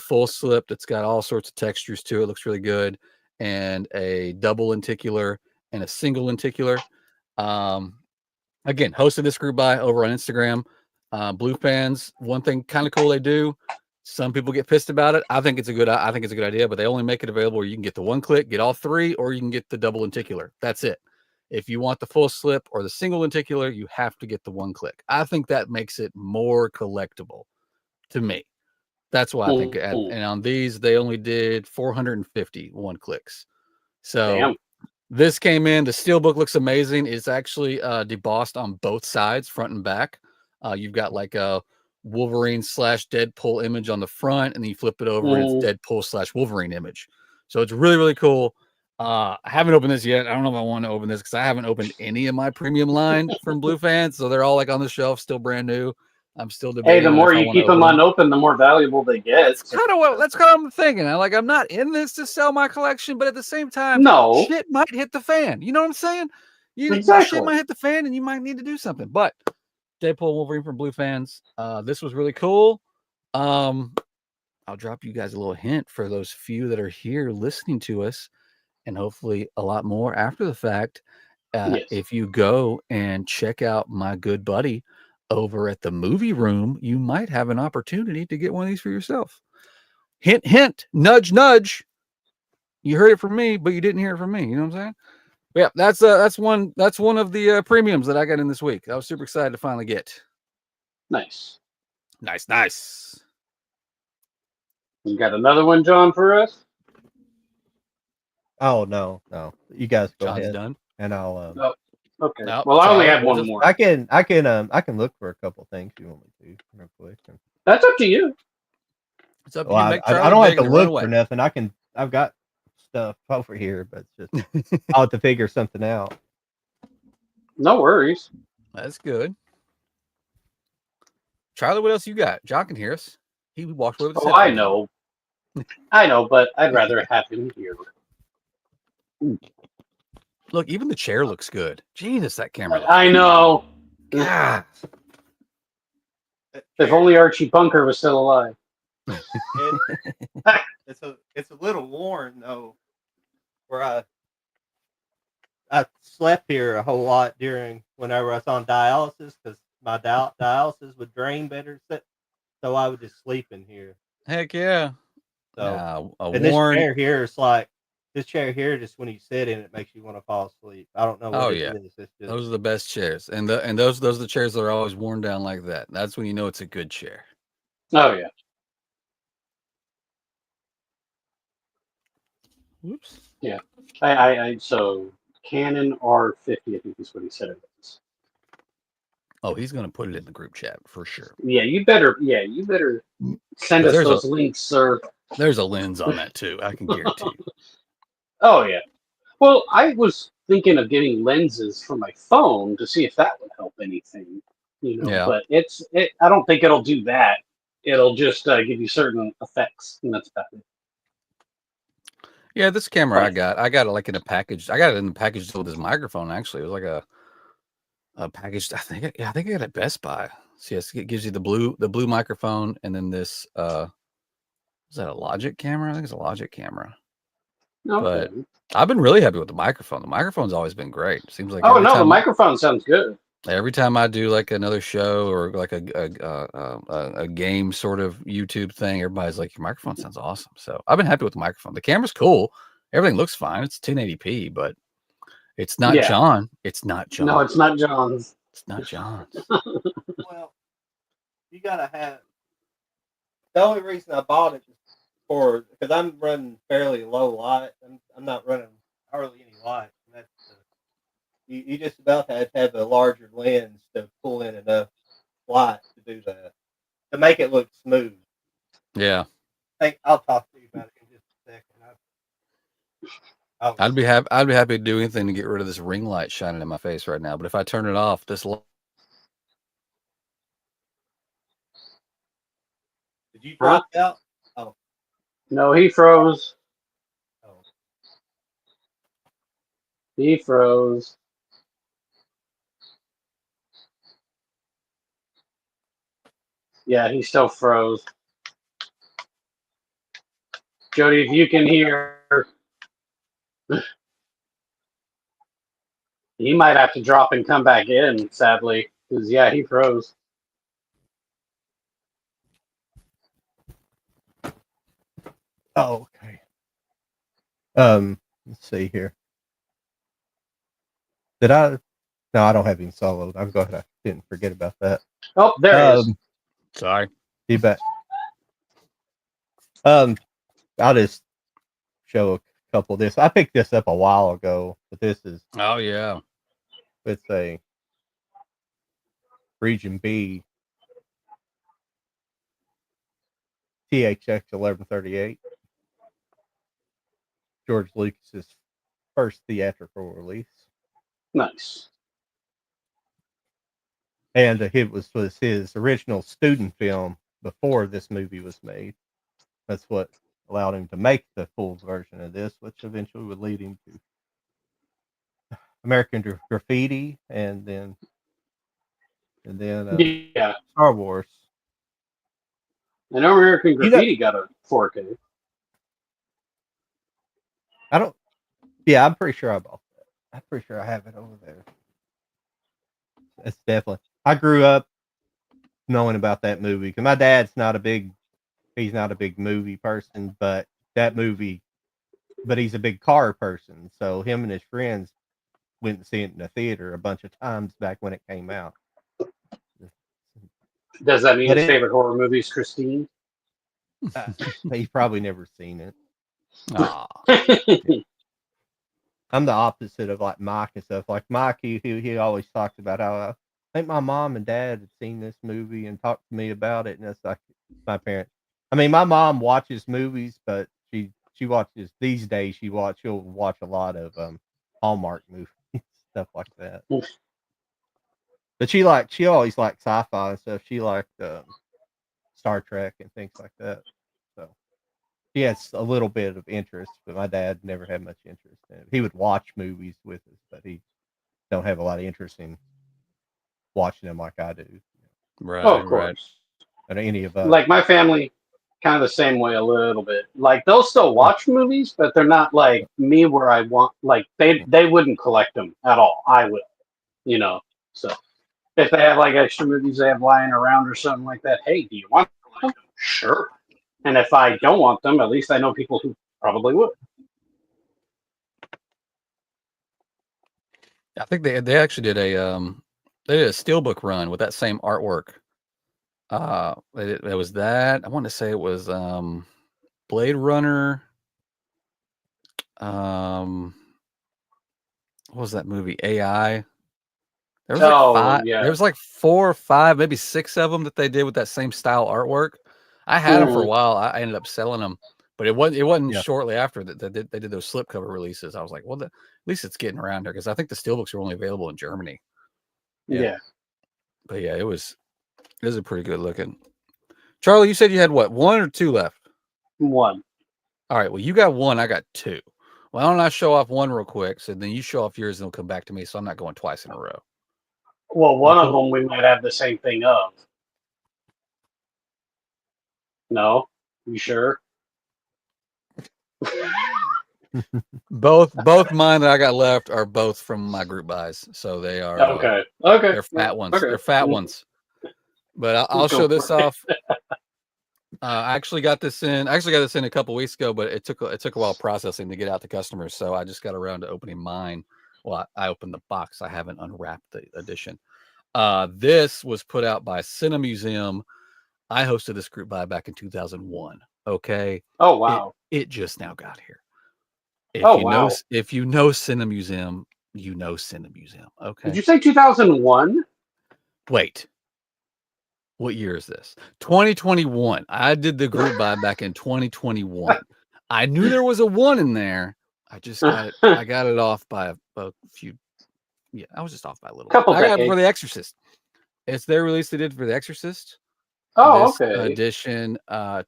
full slip that's got all sorts of textures to it. Looks really good. And a double lenticular and a single lenticular. Again, hosted this group by over on Instagram. Blue Fans, one thing kind of cool they do. Some people get pissed about it. I think it's a good idea, but they only make it available where you can get the one click, get all 3, or you can get the double lenticular. That's it. If you want the full slip or the single lenticular, you have to get the one click. I think that makes it more collectible to me. That's why I think. And on these, they only did 450 one clicks. So this came in. The steelbook looks amazing. It's actually debossed on both sides, front and back. You've got like a Wolverine / Deadpool image on the front, and then you flip it over and it's Deadpool / Wolverine image. So it's really, really cool. I haven't opened this yet. I don't know if I want to open this because I haven't opened any of my premium line from Blue Fans. So they're all like on the shelf, still brand new. I'm still debating. Hey, the more you keep them unopened, the more valuable they get. That's kind of what I'm thinking. I'm not in this to sell my collection, but at the same time, shit might hit the fan. You know what I'm saying? Shit might hit the fan, and you might need to do something. But Deadpool Wolverine from Blue Fans. This was really cool. I'll drop you guys a little hint for those few that are here listening to us, and hopefully a lot more after the fact. If you go and check out my good buddy over at the movie room, you might have an opportunity to get one of these for yourself. Hint, hint, nudge, nudge. You heard it from me, but you didn't hear it from me. You know what I'm saying? Yeah, that's one of the premiums that I got in this week. I was super excited to finally get. Nice. You got another one, John, for us? Oh no. You guys go John's ahead. Done. And I'll okay. Well, I only have one more. I can look for a couple things you want me to real quick. That's up to you. It's up to you. I don't have to look for nothing. I've got stuff over here, but it's just I'll have to figure something out. No worries. That's good. Charlie, what else you got? John can hear us. He walked away with his I know. I know, but I'd rather have him here. Look, even the chair looks good. Jesus, that camera. I know. God. If only Archie Bunker was still alive. It's a little worn though. Where I slept here a whole lot whenever I was on dialysis because my dialysis would drain better, so I would just sleep in here. Heck yeah. So, A and worn. this chair here, just when you sit in it, makes you want to fall asleep. I don't know what it is. It's just, those are the best chairs, and those are the chairs that are always worn down like that. That's when you know it's a good chair. Oh yeah. Whoops. Yeah. I so Canon R50, I think is what he said it was. Oh, he's gonna put it in the group chat for sure. Yeah, you better send us those links, sir. There's a lens on that too. I can guarantee you. Oh yeah. Well, I was thinking of getting lenses for my phone to see if that would help anything, Yeah. But I don't think it'll do that. It'll just give you certain effects, and that's about it. Yeah, this camera I got it like in a package. I got it in the package with this microphone. Actually, it was like a package. I think I got it at Best Buy. So yes, it gives you the blue microphone, and then this. Is that a Logic camera? I think it's a Logic camera. Okay. But I've been really happy with the microphone. The microphone's always been great. Seems like the microphone sounds good. Every time I do like another show or like a game sort of YouTube thing, everybody's like, "Your microphone sounds awesome." So I've been happy with the microphone. The camera's cool. Everything looks fine. It's 1080p, but it's not John. It's not John. No, it's not John's. It's not John's. Well, you gotta have. The only reason I bought it is because I'm running fairly low light. I'm not running hardly any light. And that's you just about have to have a larger lens to pull in enough light to do that, to make it look smooth. Yeah. I'll talk to you about it in just a second. I'd be happy to do anything to get rid of this ring light shining in my face right now. But if I turn it off, this Did you drop out? Oh. No, he froze. Oh. He froze. Yeah, he still froze. Jody, if you can hear, he might have to drop and come back in, sadly, because he froze. Oh, okay. Let's see here. No, I don't have him soloed. I'm going to. I didn't forget about that. Oh, there he is. Sorry. You bet. I'll just show a couple of this. I picked this up a while ago, but this is. Oh yeah. It's a Region B THX 1138. George Lucas's first theatrical release. Nice. And it was his original student film before this movie was made. That's what allowed him to make the full version of this, which eventually would lead him to American Graffiti and then Star Wars. And American Graffiti got a 4K. I'm pretty sure I bought that. I'm pretty sure I have it over there. It's definitely. I grew up knowing about that movie because my dad's he's not a big movie person, but he's a big car person. So him and his friends went to see it in the theater a bunch of times back when it came out. Does that mean his favorite horror movie is Christine? He's probably never seen it. Yeah. I'm the opposite of like Mike and stuff. Like Mike, he always talks about how I think my mom and dad had seen this movie and talked to me about it, and that's like my parents. I mean, my mom watches movies, but she watches these days. She'll watch a lot of Hallmark movies, stuff like that. But she always liked sci-fi and stuff. She liked Star Trek and things like that. So she has a little bit of interest, but my dad never had much interest in it. He would watch movies with us, but he don't have a lot of interest in watching them like I do. Right. Of course. And any of us. Like my family kind of the same way a little bit. Like they'll still watch movies, but they're not like me where I want. Like they wouldn't collect them at all. I would, you know. So if they have like extra movies they have lying around or something like that, hey, do you want them? Sure. And if I don't want them, at least I know people who probably would. I think they actually did a steelbook run with that same artwork. It was that I want to say it was Blade Runner. What was that movie? AI. There was like five. Yeah. There was like 4 or 5, maybe 6 of them that they did with that same style artwork. I had them for a while. I ended up selling them, but it wasn't shortly after that they did those slipcover releases. I was like, well, at least it's getting around here because I think the steelbooks are only available in Germany. Yeah. But yeah, it was a pretty good looking. Charlie, you said you had what, 1 or 2 left? 1. All right. Well, you got 1. I got 2. Why don't I show off 1 real quick? So then you show off yours and it'll come back to me. So I'm not going twice in a row. Well, one of them we might have the same thing of. No? You sure? both mine that I got left are both from my group buys. So they are okay. They're fat ones. Okay. They're fat ones. But I'll show this off. I actually got this in a couple weeks ago, but it took a while processing to get out to customers. So I just got around to opening mine. Well, I opened the box. I haven't unwrapped the edition. This was put out by Cinemuseum. I hosted this group buy back in 2001. Okay. Oh wow. It just now got here. If you know Cinemuseum, you know Cinemuseum. Okay. Did you say 2001? Wait. What year is this? 2021. I did the group buy back in 2021. I knew there was a 1 in there. I just got it. I got it off by a few. Yeah, I was just off by a little. Couple I got it for The Exorcist. It's their release they did for The Exorcist. Oh, this okay. edition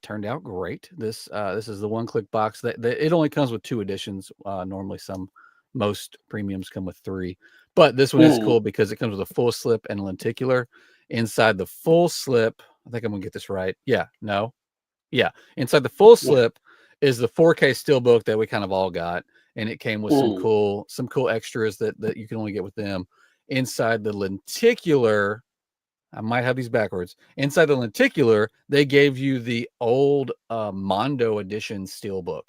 turned out great. This is the one-click box. That it only comes with 2 editions. Normally, most premiums come with 3, but this one is cool because it comes with a full slip and lenticular. Inside the full slip, I think I'm gonna get this right. Inside the full slip is the 4K steelbook that we kind of all got, and it came with some cool extras that you can only get with them. Inside the lenticular, I might have these backwards. Inside the lenticular, they gave you the old Mondo edition steelbook.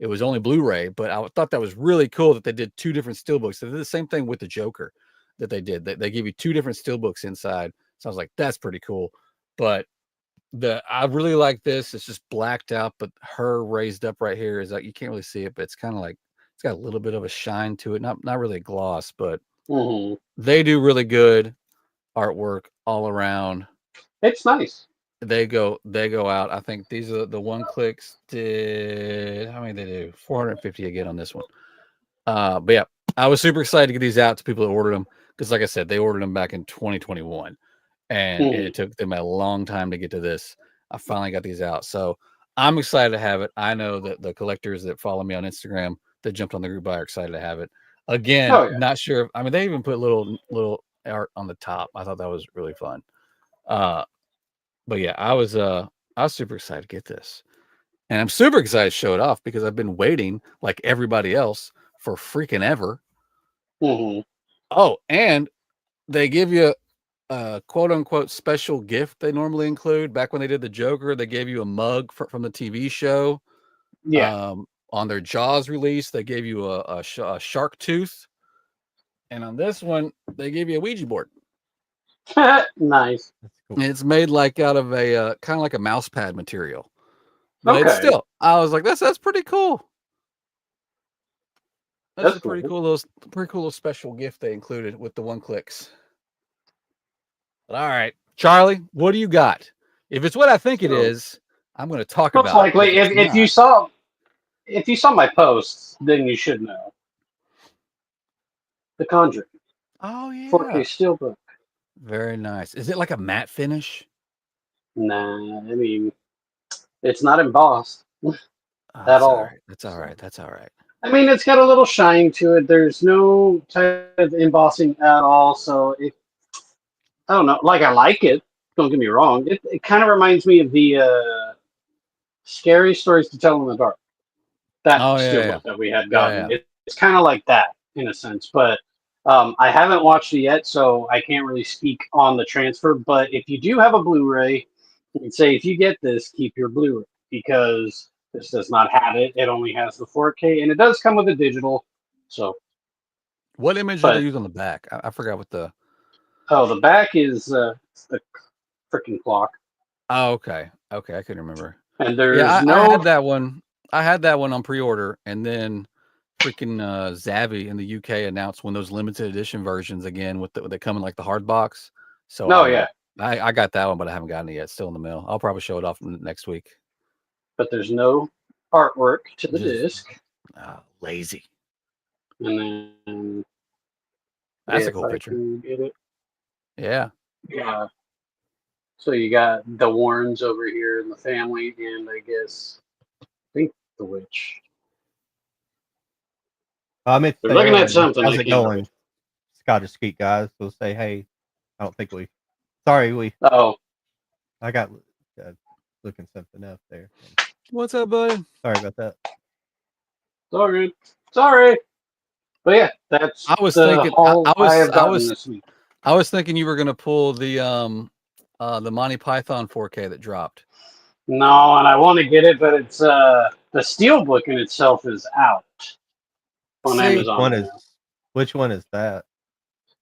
It was only Blu-ray, but I thought that was really cool that they did 2 different steelbooks. They did the same thing with the Joker that they did. They gave you 2 different steelbooks inside. So I was like, that's pretty cool. But I really like this. It's just blacked out, but her raised up right here is like you can't really see it, but it's kind of like it's got a little bit of a shine to it. Not really a gloss, but they do really good artwork all around. It's nice. They go out. I think these are the one clicks did how many they do? 450 again on this one. But yeah, I was super excited to get these out to people that ordered them because, like I said, they ordered them back in 2021, and it took them a long time to get to this. I finally got these out, so I'm excited to have it. I know that the collectors that follow me on Instagram that jumped on the group buy are excited to have it. Again, not sure. I mean, they even put little art on the top. I thought that was really fun. But yeah, I was super excited to get this. And I'm super excited to show it off because I've been waiting like everybody else for freaking ever. Oh, and they give you a quote unquote special gift they normally include. Back when they did the Joker, they gave you a mug from the TV show. Yeah. On their Jaws release, they gave you a shark tooth. And on this one, they gave you a Ouija board. Nice. And it's made like out of a kind of like a mouse pad material. But it's still, I was like, that's pretty cool. That's a pretty cool little special gift they included with the one clicks. But all right, Charlie, what do you got? If it's what I think it is, I'm going to talk about it. Most likely, if you saw my posts, then you should know. The Conjuring. Oh yeah. 4K steelbook. Very nice. Is it like a matte finish? Nah, I mean, it's not embossed at all. That's all right. That's all right. I mean, it's got a little shine to it. There's no type of embossing at all. So I don't know. Like, I like it. Don't get me wrong. It kind of reminds me of the Scary Stories to Tell in the Dark. That Oh steelbook that we had gotten. yeah. It's kind of like that in a sense, but I haven't watched it yet, so I can't really speak on the transfer. But if you do have a Blu-ray, and say if you get this, keep your Blu-ray because this does not have it. It only has the 4K, and it does come with a digital. So, What image did they use on the back? I forgot what the. Oh, the back is the freaking clock. Oh, okay. Okay, I couldn't remember. And there's I had that one. I had that one on pre-order, and then freaking Zavvi in the UK announced one of those limited edition versions again with they come in like the hard box. So I got that one, but I haven't gotten it yet. It's still in the mail. I'll probably show it off next week. But there's no artwork to the disc. Lazy. And then that's a cool picture. Get it. Yeah. Yeah. So you got the Warrens over here in the family, and I think the witch. They're looking at something. How's it going? Scottish Skeet guys will say, "Hey, I don't think we. Sorry, we. Oh, I got looking something up there. What's up, buddy? Sorry about that. Sorry. But yeah, that's. I was thinking. This week. I was thinking you were gonna pull the Monty Python 4K that dropped. No, and I want to get it, but it's the steelbook in itself is out on Amazon. Which one is that?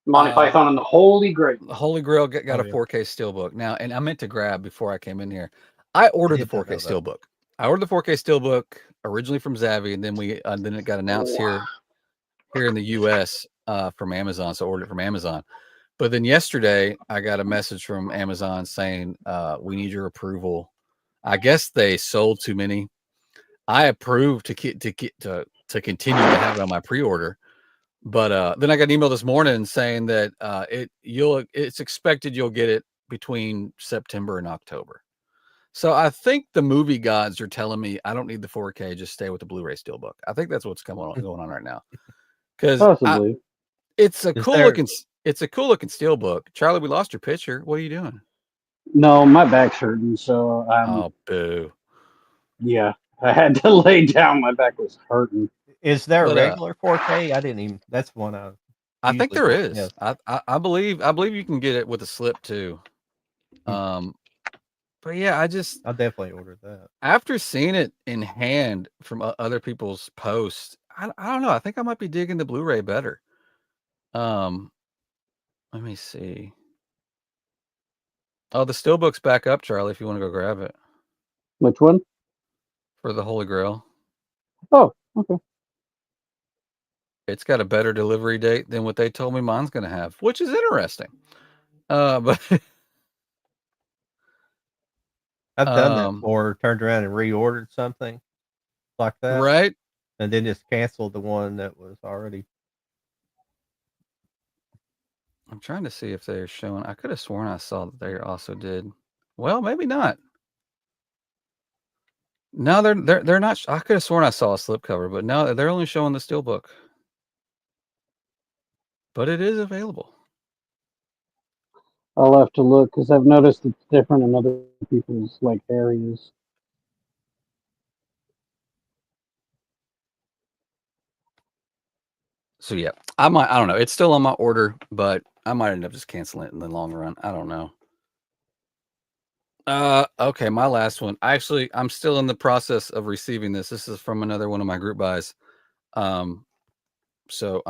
Monty Python and the Holy Grail. The Holy Grail got a 4K steelbook now, and I meant to grab before I came in here. I ordered the 4K steelbook. I ordered the 4K steelbook originally from Zavvi, and then then it got announced here in the US from Amazon. So I ordered it from Amazon. But then yesterday I got a message from Amazon saying we need your approval. I guess they sold too many. I approved to continue to have it on my pre-order. But then I got an email this morning saying that it's expected you'll get it between September and October. So I think the movie gods are telling me I don't need the 4K, just stay with the Blu-ray steelbook. I think that's what's going on right now. Because it's a cool looking steelbook. Charlie, we lost your picture. What are you doing? No, my back's hurting, so oh boo. Yeah, I had to lay down. My back was hurting. Is there a regular 4K? I didn't even. That's one I think there is. Yes. I believe you can get it with a slip too. But yeah, I'll definitely order that. After seeing it in hand from other people's posts, I don't know. I think I might be digging the Blu-ray better. Let me see. Oh, the steelbook's back up, Charlie. If you want to go grab it. Which one? For the Holy Grail. Oh, okay. It's got a better delivery date than what they told me mine's going to have, which is interesting. But I've done that before, turned around and reordered something like that. Right. And then just canceled the one that was already. I'm trying to see if they're showing. I could have sworn I saw that they also did. Well, maybe not. No, they're not. I could have sworn I saw a slipcover, but no, they're only showing the steelbook. But it is available. I'll have to look because I've noticed it's different in other people's areas. So yeah, I don't know. It's still on my order, but I might end up just canceling it in the long run. I don't know. Okay, my last one. Actually, I'm still in the process of receiving this. This is from another one of my group buys. So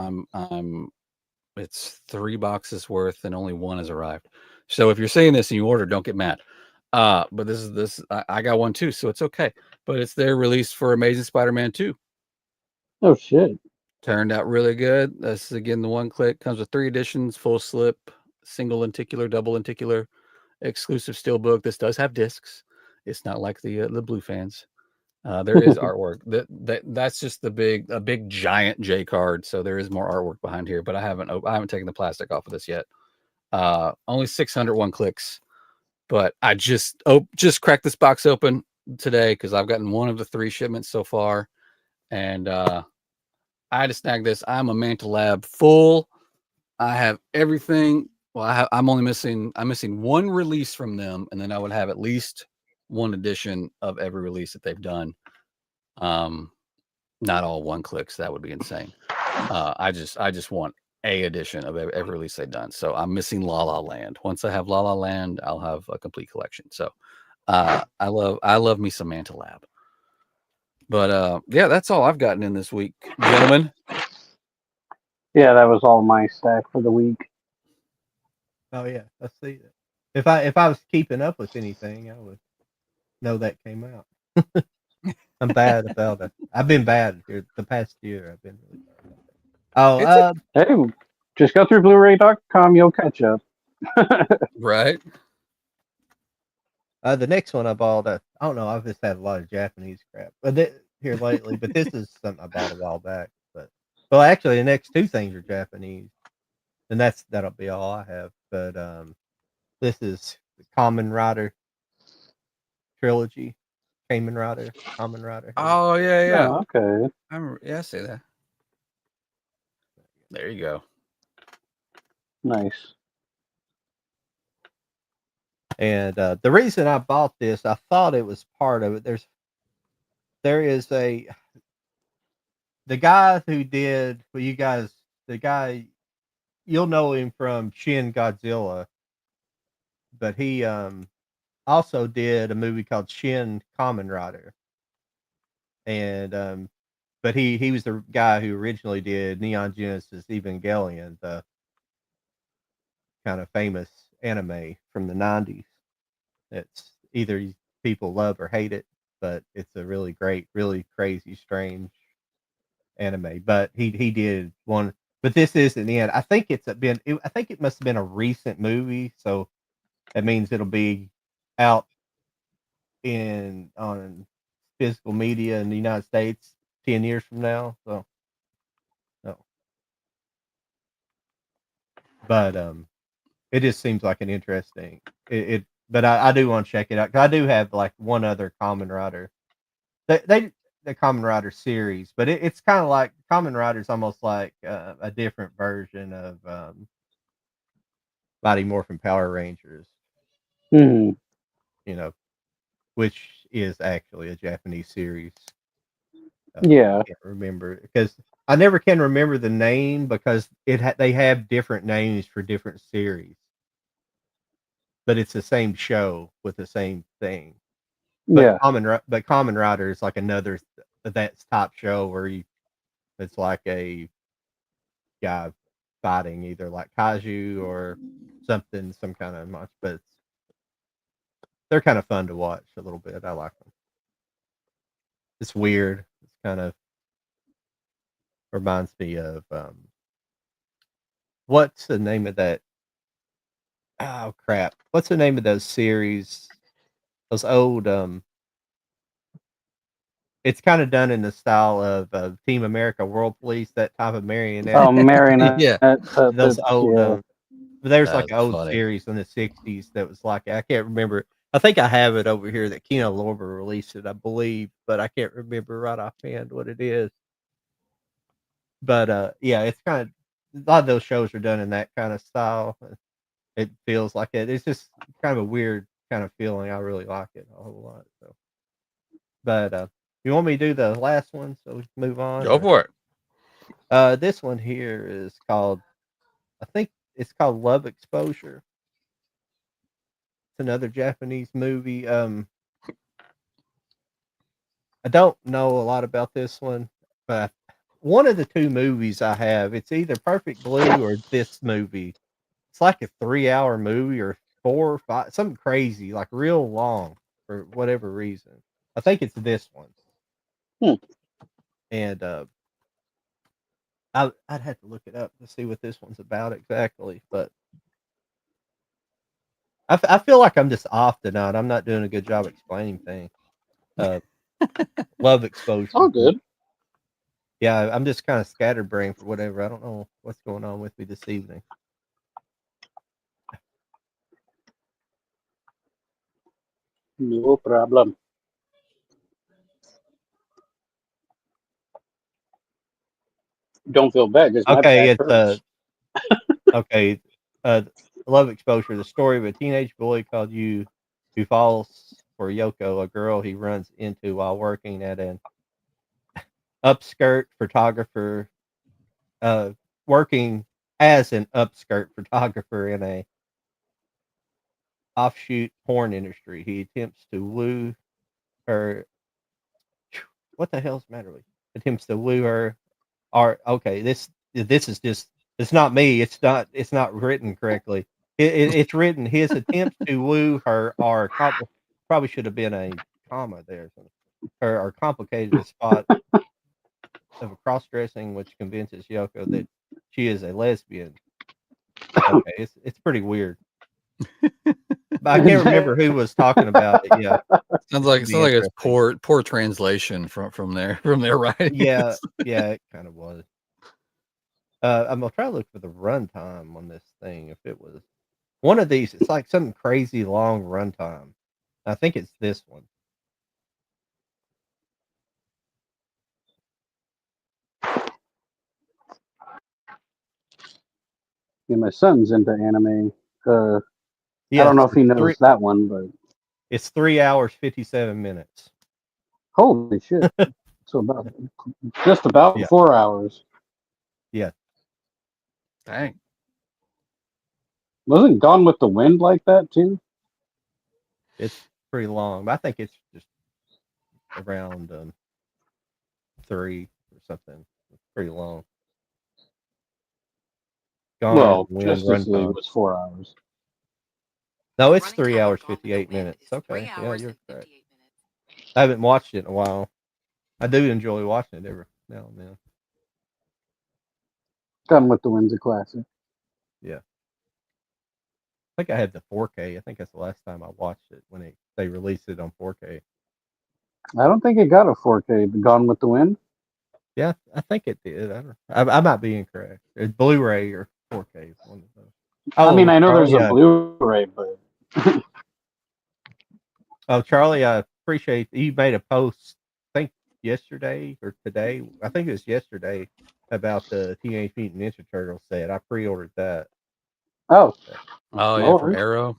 it's 3 boxes worth and only one has arrived. So if you're seeing this and you order, don't get mad. But I got one too, so it's okay. But it's their release for Amazing Spider-Man 2. Oh shit. Turned out really good. This is again the one click. Comes with 3 editions, full slip, single lenticular, double lenticular, exclusive steelbook. This does have discs. It's not like the blue fans. There is artwork. That's just a big giant J card. So there is more artwork behind here, but I haven't taken the plastic off of this yet. Only 601 clicks, but I just cracked this box open today because I've gotten one of the 3 shipments so far, and I had to snag this. I'm a Manta Lab full. I have everything. Well, I'm missing one release from them, and then I would have at least one edition of every release that they've done. Not all one clicks. That would be insane. I just want a edition of every release they've done. So I'm missing La La Land. Once I have La La Land, I'll have a complete collection. So I love me some Manta Lab. But yeah, that's all I've gotten in this week, gentlemen. Yeah, that was all my stack for the week. Oh yeah, let's see that. If I was keeping up with anything, I would know that came out. I'm bad about it. I've been bad here the past year. I've been really bad. Hey, just go through Blu-ray.com. You'll catch up. Right. The next one I bought, I don't know. I've just had a lot of Japanese crap, here lately. But this is something I bought a while back. But well, actually, the next two things are Japanese, and that'll be all I have. But this is the Kamen Rider trilogy. Kamen Rider. Oh yeah. Oh, okay. I see that. There you go. Nice. And the reason I bought this, I thought it was part of it. There is the guy who did, well, the guy, you'll know him from Shin Godzilla, but he also did a movie called Shin Kamen Rider. And but he was the guy who originally did Neon Genesis Evangelion, the kind of famous anime from the 90s. It's either people love or hate it, but it's a really great, really crazy, strange anime. But he did one, but this isn't the end. I think I think it must have been a recent movie, so that means it'll be out on physical media in the United States 10 years from now. So no, but it just seems like an interesting but I do want to check it out because I do have like one other Kamen Rider. The Kamen Rider series, but it's kind of like Kamen Rider's almost like a different version of Mighty Morphin Power Rangers. Mm-hmm. You know, which is actually a Japanese series. Yeah, I can't remember because I never can remember the name because they have different names for different series, but it's the same show with the same thing. But yeah, Kamen Rider is like another that's top show where it's like a guy fighting either like kaiju or something, some kind of monster. But they're kind of fun to watch a little bit. I like them. It's weird. It's kind of reminds me of what's the name of that? Oh crap! What's the name of those series? Those old it's kind of done in the style of Team America, World Police, that type of marionette. Oh, marionette. Yeah. Those old. Yeah. There's like an That's old funny. series in the '60s that was like I can't remember. I think I have it over here that Kino Lorber released it, I believe, but I can't remember right offhand what it is. But yeah, it's kind of a lot of those shows are done in that kind of style. It feels like it. It's just kind of a weird kind of feeling. I really like it a whole lot. So, but you want me to do the last one so we can move on? Go for it. This one here is called, I think it's called Love Exposure. It's another Japanese movie. I don't know a lot about this one, but one of the two movies I have, it's either Perfect Blue or this movie. It's like a 3-hour movie or 4 or 5, something crazy, like real long for whatever reason. I think it's this one. And I'd have to look it up to see what this one's about exactly, but I feel like I'm just off tonight. I'm not doing a good job explaining things. Love Exposure. All good. Yeah, I'm just kind of scatterbrained for whatever. I don't know what's going on with me this evening. No problem. Don't feel bad. Just my Okay, back it's hurts. Love Exposure, the story of a teenage boy called Yu who falls for Yoko, a girl he runs into while working at an upskirt photographer, working as an upskirt photographer in a offshoot porn industry. He attempts to woo her. What the hell's the matter with you? Attempts to woo her. Okay, this is just, it's not me. It's not written correctly. It's written, his attempts to woo her are probably should have been a comma there. Are complicated the spot of a cross dressing, which convinces Yoko that she is a lesbian. Okay, it's pretty weird. But I can't remember who was talking about it. Yeah, sounds like it's poor translation from their writing. Yeah, it kind of was. I'm gonna try to look for the runtime on this thing. If it was one of these, it's like some crazy long runtime. I think it's this one. Yeah, my son's into anime. Yeah, I don't know if he knows that one, but it's 3 hours 57 minutes. Holy shit! So just about 4 hours. Yeah. Dang. Wasn't Gone with the Wind like that too? It's pretty long, but I think it's just around 3 or something. It's pretty long. Well, Justice League was 4 hours. No, it's 3 hours 58 minutes. Okay, yeah, you're correct. I haven't watched it in a while. I do enjoy watching it every now and then. Gone with the Wind's a classic. Yeah. I think I had the 4K. I think that's the last time I watched it when they released it on 4K. I don't think it got a 4K. Gone with the Wind. Yeah, I think it did. I might be incorrect. It's Blu-ray or 4K. One of those. I mean, I know there's a Blu-ray, but Charlie, I appreciate you made a post. I think yesterday or today. I think it was yesterday about the Teenage Mutant Ninja Turtle set. I pre-ordered that. Oh yeah, from Arrow.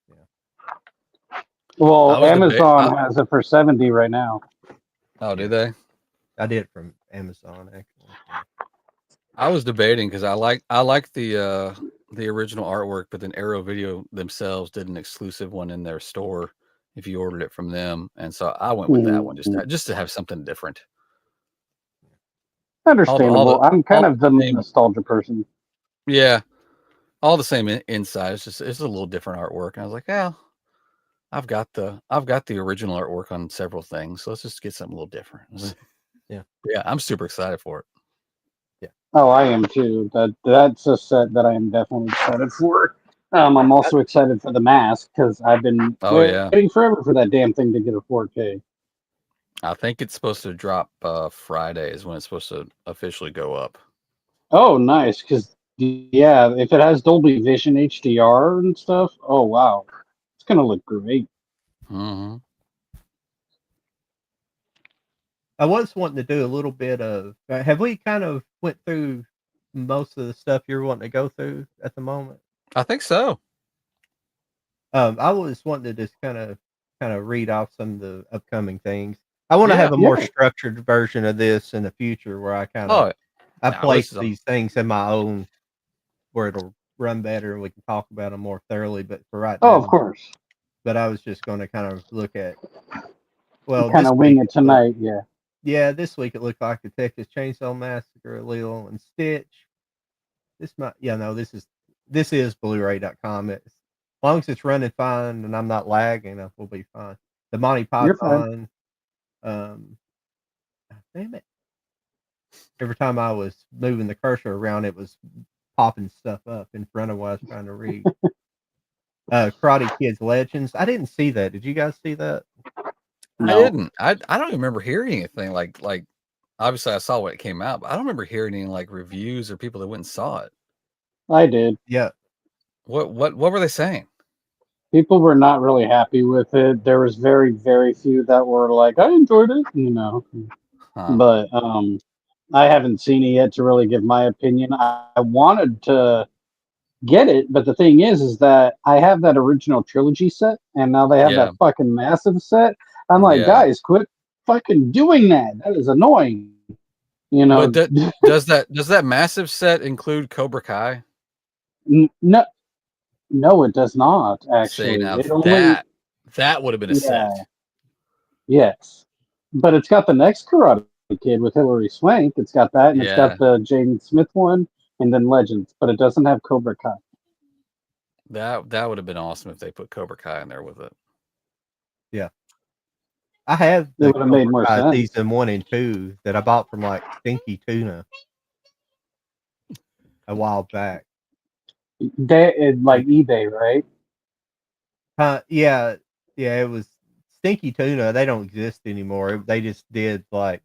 Yeah. Well, Amazon has it for $70 right now. Oh, did they? I did it from Amazon actually. I was debating because I like the original artwork, but then Arrow Video themselves did an exclusive one in their store if you ordered it from them, and so I went with that one just to have something different. Understandable. I'm kind of the nostalgia person. Yeah, all the same inside. It's a little different artwork, and I was like, yeah, I've got the original artwork on several things, so let's just get something a little different. Yeah, I'm super excited for it. Yeah. Oh, I am too. That's a set that I am definitely excited for. I'm also excited for the mask because I've been waiting forever for that damn thing to get a 4K. I think it's supposed to drop Friday is when it's supposed to officially go up. Oh, nice. Because, yeah, if it has Dolby Vision HDR and stuff, oh, wow. It's going to look great. Mm-hmm. I was wanting to do a little bit of... have we kind of went through most of the stuff you're wanting to go through at the moment? I think so. I was wanting to just kind of read off some of the upcoming things. I want to have a more structured version of this in the future where I kind of place these things in my own, where it'll run better and we can talk about them more thoroughly. But for right now, of course. But I was just going to kind of look at, kind of wing it tonight. Yeah, this week it looked like the Texas Chainsaw Massacre, Lilo and Stitch. This is Blu-ray.com. As long as it's running fine and I'm not lagging, we'll be fine. The Monty Python. Damn it. Every time I was moving the cursor around, it was popping stuff up in front of what I was trying to read. Karate Kids Legends. I didn't see that. Did you guys see that? No. I didn't. I don't remember hearing anything like obviously I saw when it came out, but I don't remember hearing any like reviews or people that went and saw it. I did. Yeah. What were they saying? People were not really happy with it. There was very, very few that were like, I enjoyed it, But I haven't seen it yet to really give my opinion. I wanted to get it, but the thing is that I have that original trilogy set, and now they have Yeah, that fucking massive set. I'm like, yeah. guys, quit fucking doing that. That is annoying. You But know, does that massive set include Cobra Kai? no, no, it does not. See, Actually, now it only that would have been a yeah, set. yes, but it's got the next Karate Kid with Hilary Swank. It's got that, and it's got Yeah, the Jaden Smith one, and then Legends, but it doesn't have Cobra Kai. that would have been awesome if they put Cobra Kai in there with it. Yeah. I have It the would have made Cobra more Kai sense. season 1 and 2 that I bought from like Stinky Tuna a while back. Like eBay, right? Yeah, yeah, it was Stinky Tuna. They don't exist anymore. They just did like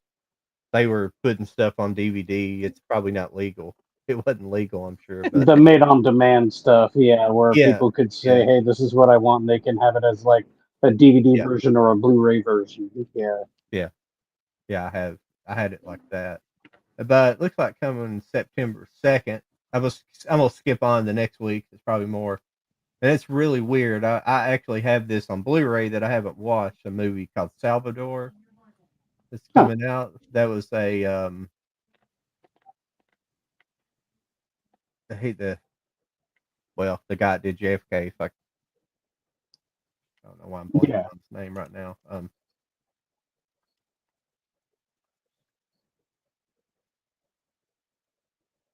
they were putting stuff on DVD. It's probably not legal. It wasn't legal, I'm sure, but The made on demand stuff, yeah, where yeah, people could say, yeah, "Hey, this is what I want," and they can have it as like a DVD yeah, version or a Blu-ray version. Yeah. yeah, yeah. I had it like that, but it looks like coming September 2nd. I'm gonna skip on the next week. It's probably more, and it's really weird. I actually have this on Blu-ray that I haven't watched. A movie called Salvador that's Huh. coming out. That was a I hate the the guy that did JFK. If I don't know why I'm blanking Yeah. on his name right now.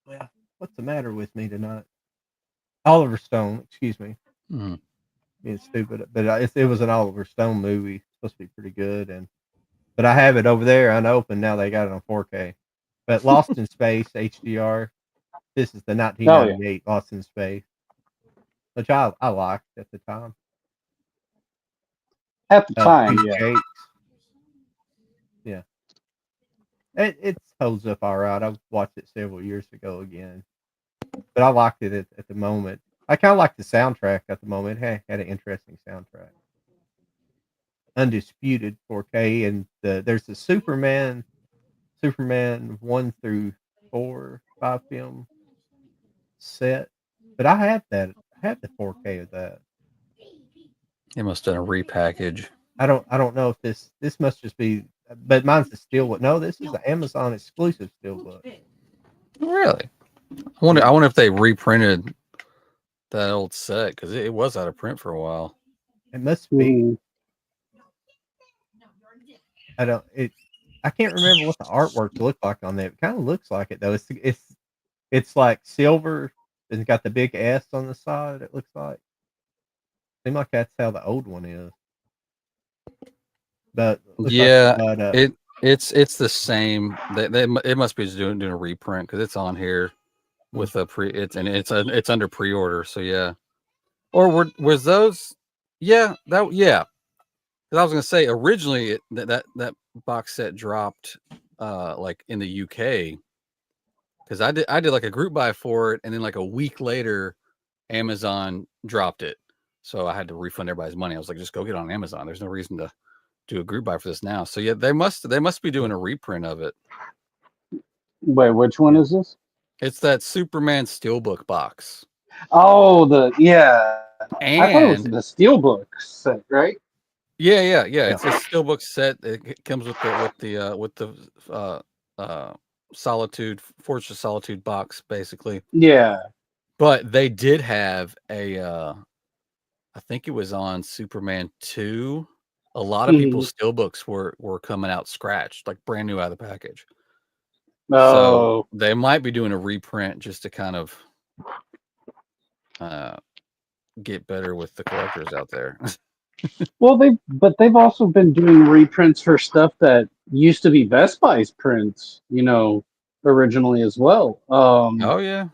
Well, what's the matter with me tonight? Oliver Stone, excuse me, Mhm. being stupid, but it was an Oliver Stone movie. It's supposed to be pretty good, but I have it over there unopened now. They got it on 4K. But Lost in Space HDR. This is the Oh yeah. 1998 Lost in Space, which I liked at the time. At the time, Two yeah. Jakes, yeah. It holds up all right. I've watched it several years ago again, but I liked it at the moment. I kind of like the soundtrack at the moment. It had an interesting soundtrack. Undisputed 4K, and there's the Superman 1 through 4, 5 film set. But I have the 4K of that. They must have done a repackage. I don't know if this must just be, but mine's the steelbook. No, this is the Amazon exclusive steelbook. Really? I wonder if they reprinted that old set because it was out of print for a while. It must be. Mhm. I can't remember what the artwork looked like on there. It kind of looks like it though. It's like silver and got the big S on the side. It looks like. Seems like that's how the old one is. But looks like Yeah, it it's the same. It must be just doing a reprint because it's on here with a it's under pre-order. So yeah, or was those? Yeah, yeah. 'Cause I was gonna say originally that box set dropped like in the UK because I did like a group buy for it and then like a week later Amazon dropped it, so I had to refund everybody's money. I was like, just go get it on Amazon. There's no reason to do a group buy for this now. So yeah, they must be doing a reprint of it. Wait, which one yeah. is this? It's that Superman Steelbook box. Oh, the yeah. I thought it was And the Steelbook set, right? yeah. Yeah. It's a Steelbook set. It comes with the Solitude Fortress of Solitude box, basically. Yeah. But they did have a I think it was on Superman 2. A lot of Mhm. people's steelbooks were coming out scratched, like brand new out of the package. So Oh. they might be doing a reprint just to kind of get better with the collectors out there. Well, they've also been doing reprints for stuff that used to be Best Buy's prints, originally as well. Oh yeah.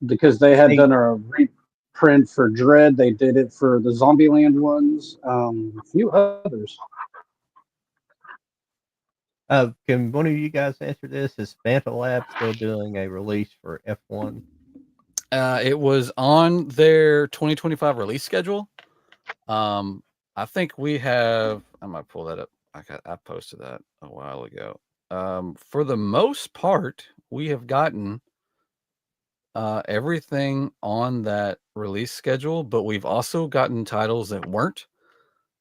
Because they had Hey, done a reprint for Dread, they did it for the Zombieland ones, a few others. can one of you guys answer this? Is Fanta Lab still doing a release for F1? It was on their 2025 release schedule. I think we have. I might pull that up. I posted that a while ago. For the most part, we have gotten everything on that release schedule, but we've also gotten titles that weren't,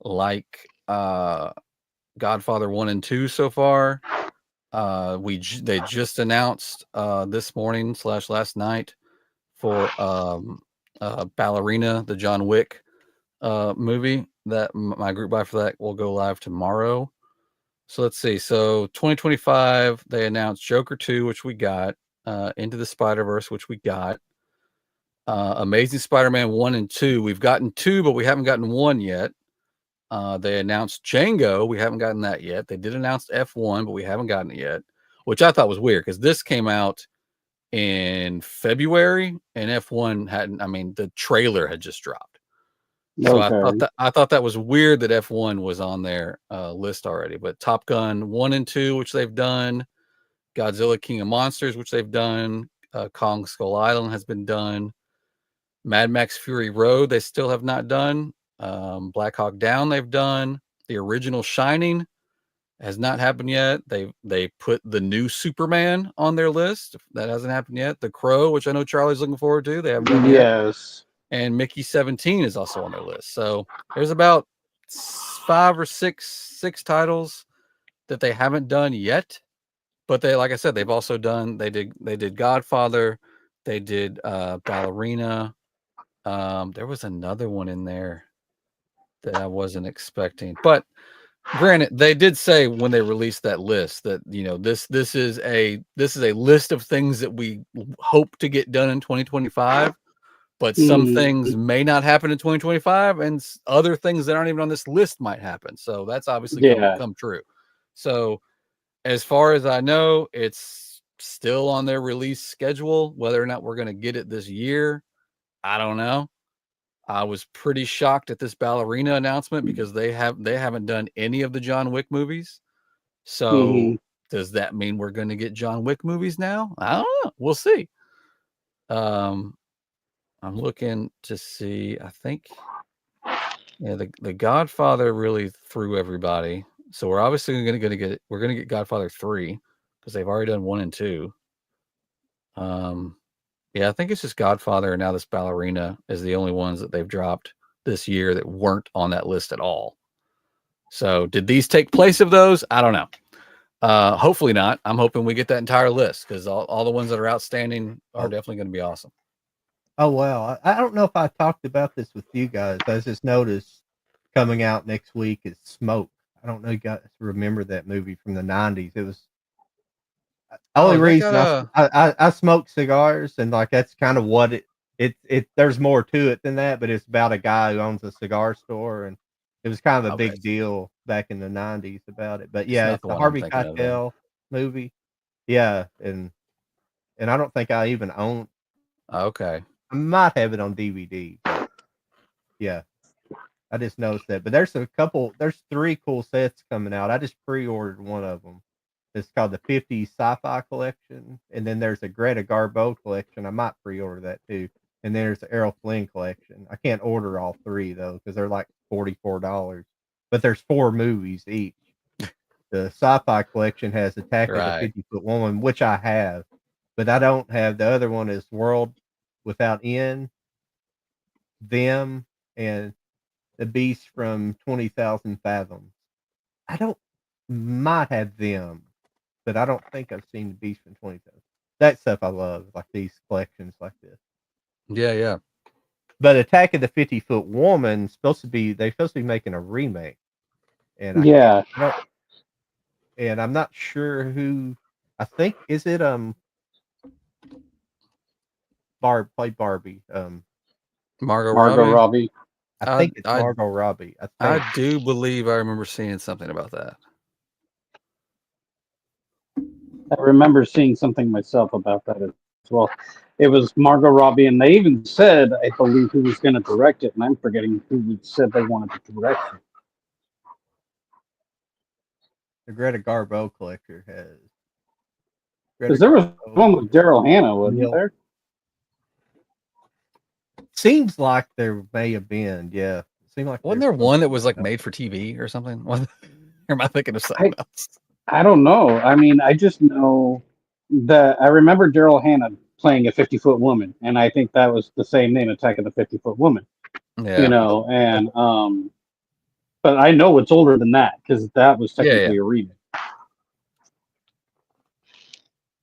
like Godfather 1 and 2 so far. They just announced this morning / last night for Ballerina, the John Wick movie. That my group buy for that will go live tomorrow. So let's see. So 2025, they announced Joker 2, which we got, Into the Spider-Verse, which we got, Amazing Spider-Man 1 and 2. We've gotten 2, but we haven't gotten 1 yet. They announced Django. We haven't gotten that yet. They did announce F1, but we haven't gotten it yet, which I thought was weird because this came out in February and F1 hadn't. I mean, the trailer had just dropped. So I thought that was weird that F1 was on their list already. But Top Gun 1 and 2, which they've done, Godzilla King of Monsters, which they've done, Kong Skull Island has been done, Mad Max Fury Road they still have not done, Black Hawk Down they've done, the original Shining has not happened yet. They put the new Superman on their list. That hasn't happened yet. The Crow, which I know Charlie's looking forward to, they haven't done yet. Yes. And Mickey 17 is also on their list. So there's about 5 or 6 titles that they haven't done yet. But they, like I said, they've also done. They did Godfather. They did Ballerina. There was another one in there that I wasn't expecting. But granted, they did say when they released that list that this is a list of things that we hope to get done in 2025. But some things may not happen in 2025, and other things that aren't even on this list might happen. So that's obviously come true. So as far as I know, it's still on their release schedule. Whether or not we're going to get it this year, I don't know. I was pretty shocked at this Ballerina announcement because they haven't done any of the John Wick movies. So does that mean we're going to get John Wick movies now? I don't know. We'll see. I'm looking to see. I think, the Godfather really threw everybody. So we're obviously going to get Godfather 3 because they've already done 1 and 2. I think it's just Godfather and now this Ballerina is the only ones that they've dropped this year that weren't on that list at all. So did these take place of those? I don't know. Hopefully not. I'm hoping we get that entire list because all the ones that are outstanding are definitely going to be awesome. Oh, well, I don't know if I talked about this with you guys. I just noticed coming out next week is Smoke. I don't know if you guys remember that movie from the 90s. It was the only reason I smoke cigars, and like that's kind of what it there's more to it than that, but it's about a guy who owns a cigar store, and it was kind of a big deal back in the 90s about it. But yeah, it's the Harvey Keitel movie. Yeah, and I don't think I even own. Okay. I might have it on DVD, but yeah, I just noticed that. But there's 3 cool sets coming out. I just pre-ordered one of them. It's called the 50 Sci-Fi Collection, and then there's a Greta Garbo collection. I might pre-order that too. And then there's the Errol Flynn collection. I can't order all 3 though because they're like $44. But there's 4 movies each. The Sci-Fi Collection has Attack of the 50-Foot Woman, which I have, but I don't have. The other one is World Without End, Them, and The Beast from 20,000 Fathoms. I might have Them, but I don't think I've seen The Beast from 20,000. That stuff I love, like these collections like this. Yeah. But Attack of the 50-Foot Woman they're supposed to be making a remake, and and I'm not sure who. I think is it played Barbie. Margot Robbie. I think it's Margot Robbie. I do believe I remember seeing something about that. I remember seeing something myself about that as well. It was Margot Robbie, and they even said, I believe, who was going to direct it, and I'm forgetting who said they wanted to direct it. The Greta Garbo collector has. Because there was one with Daryl Hannah, wasn't there? Seems like there may have been, yeah. Wasn't there one that was like made for TV or something? Or am I thinking of something else? I don't know. I mean, I just know that I remember Daryl Hannah playing a 50-foot woman, and I think that was the same name, Attack of the 50-Foot Woman. Yeah. You know, and but I know it's older than that because that was technically a remake.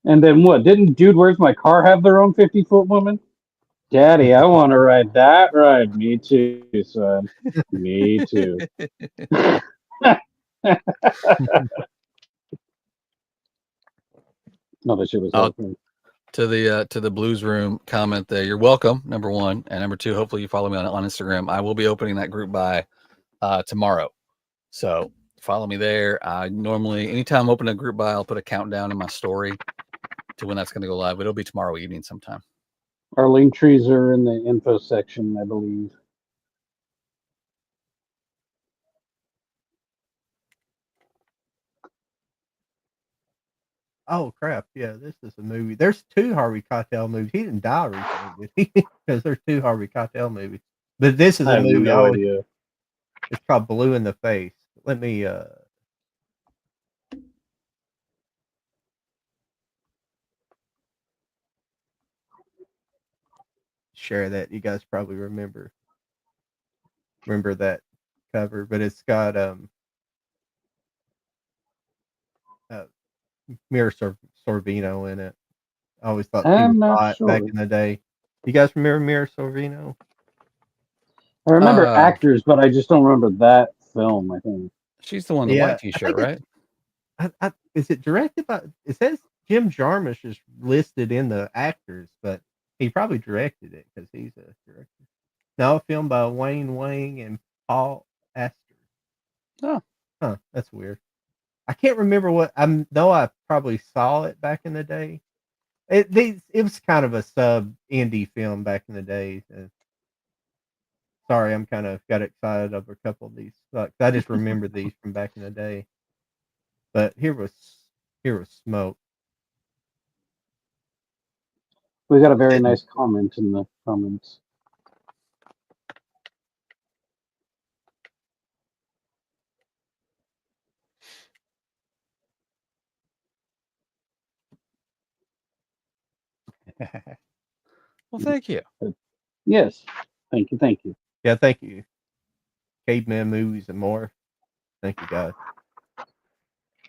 And then what? Didn't Dude, Where's My Car have their own 50-foot woman? Daddy, I want to ride that ride. Me too, son. Me too. No, that shit was awesome. To the Blues Room comment there. You're welcome, number one. And number two, hopefully you follow me on Instagram. I will be opening that group by tomorrow. So follow me there. I normally, anytime I open a group by, I'll put a countdown in my story to when that's going to go live. It'll be tomorrow evening sometime. Our link trees are in the info section, I believe. Oh crap! Yeah, this is a movie. There's 2 Harvey Keitel movies. He didn't die recently, did he? Because there's 2 Harvey Keitel movies. But this is I a have movie. no idea. It's called Blue in the Face. Let me share that. You guys probably remember that cover, but it's got Mira Sorvino in it. I always thought she was I'm not hot sure. back in the day. You guys remember Mira Sorvino? I remember actors, but I just don't remember that film, I think. She's the one in the white t-shirt, right? Is it directed by? It says Jim Jarmusch is listed in the actors, but he probably directed it because he's a director. Now, a film by Wayne Wang and Paul Astor. Oh, that's weird. I can't remember what. I probably saw it back in the day. It was kind of a sub indie film back in the day. Sorry, I'm kind of got excited over a couple of these. Like, I just remember these from back in the day. But here was Smoke. We got a very nice comment in the comments. Well, thank you. Yes. Thank you. Yeah, thank you. Caveman movies and more. Thank you, guys.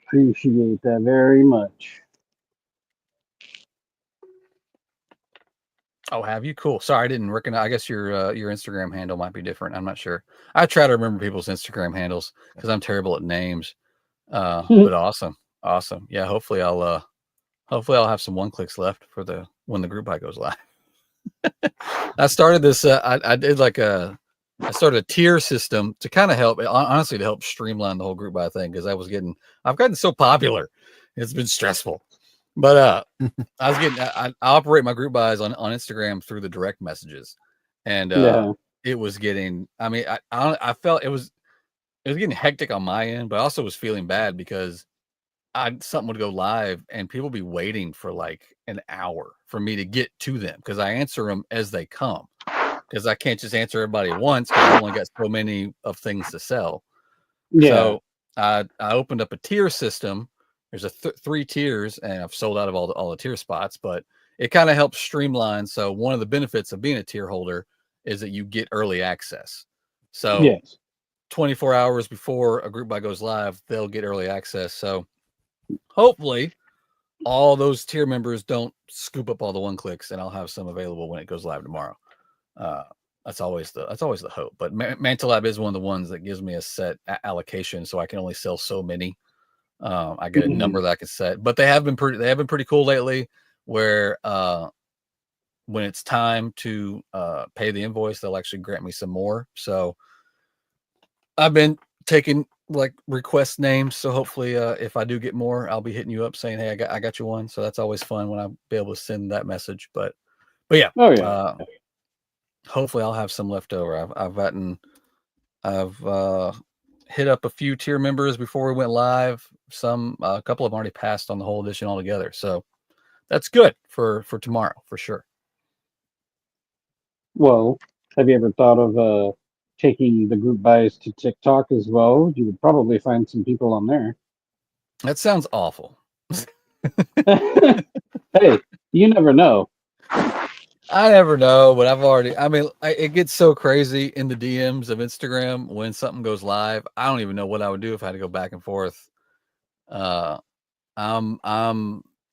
Appreciate that very much. Oh, have you? Cool. Sorry, I didn't recognize. I guess your Instagram handle might be different. I'm not sure. I try to remember people's Instagram handles because I'm terrible at names. But awesome. Yeah. Hopefully I'll have some 1-clicks left for when the group buy goes live. I started this. I started a tier system to kind of help, honestly, to help streamline the whole group buy thing because I've gotten so popular. It's been stressful. But I operate my group buys on Instagram through the direct messages, and it was getting. I mean, I felt it was getting hectic on my end, but I also was feeling bad because something would go live and people be waiting for like an hour for me to get to them because I answer them as they come because I can't just answer everybody at once because I only got so many of things to sell. Yeah. So I opened up a tier system. There's 3 tiers, and I've sold out of all the tier spots, but it kind of helps streamline. So one of the benefits of being a tier holder is that you get early access. So 24 hours before a group buy goes live, they'll get early access. So hopefully all those tier members don't scoop up all the 1-clicks, and I'll have some available when it goes live tomorrow. That's always the hope. But Mantelab is one of the ones that gives me a set allocation, so I can only sell so many. I get a number that I can set, but they have been pretty cool lately. Where when it's time to pay the invoice, they'll actually grant me some more. So I've been taking like request names. So hopefully, if I do get more, I'll be hitting you up saying, "Hey, I got you one." So that's always fun when I'll be able to send that message. But yeah, hopefully I'll have some left over. I've hit up a few tier members before we went live. A couple of them already passed on the whole edition altogether. So that's good for tomorrow for sure. Well, have you ever thought of taking the group buys to TikTok as well? You would probably find some people on there. That sounds awful. Hey, you never know. I never know, but I mean, it gets so crazy in the DMs of Instagram when something goes live. I don't even know what I would do if I had to go back and forth. Uh,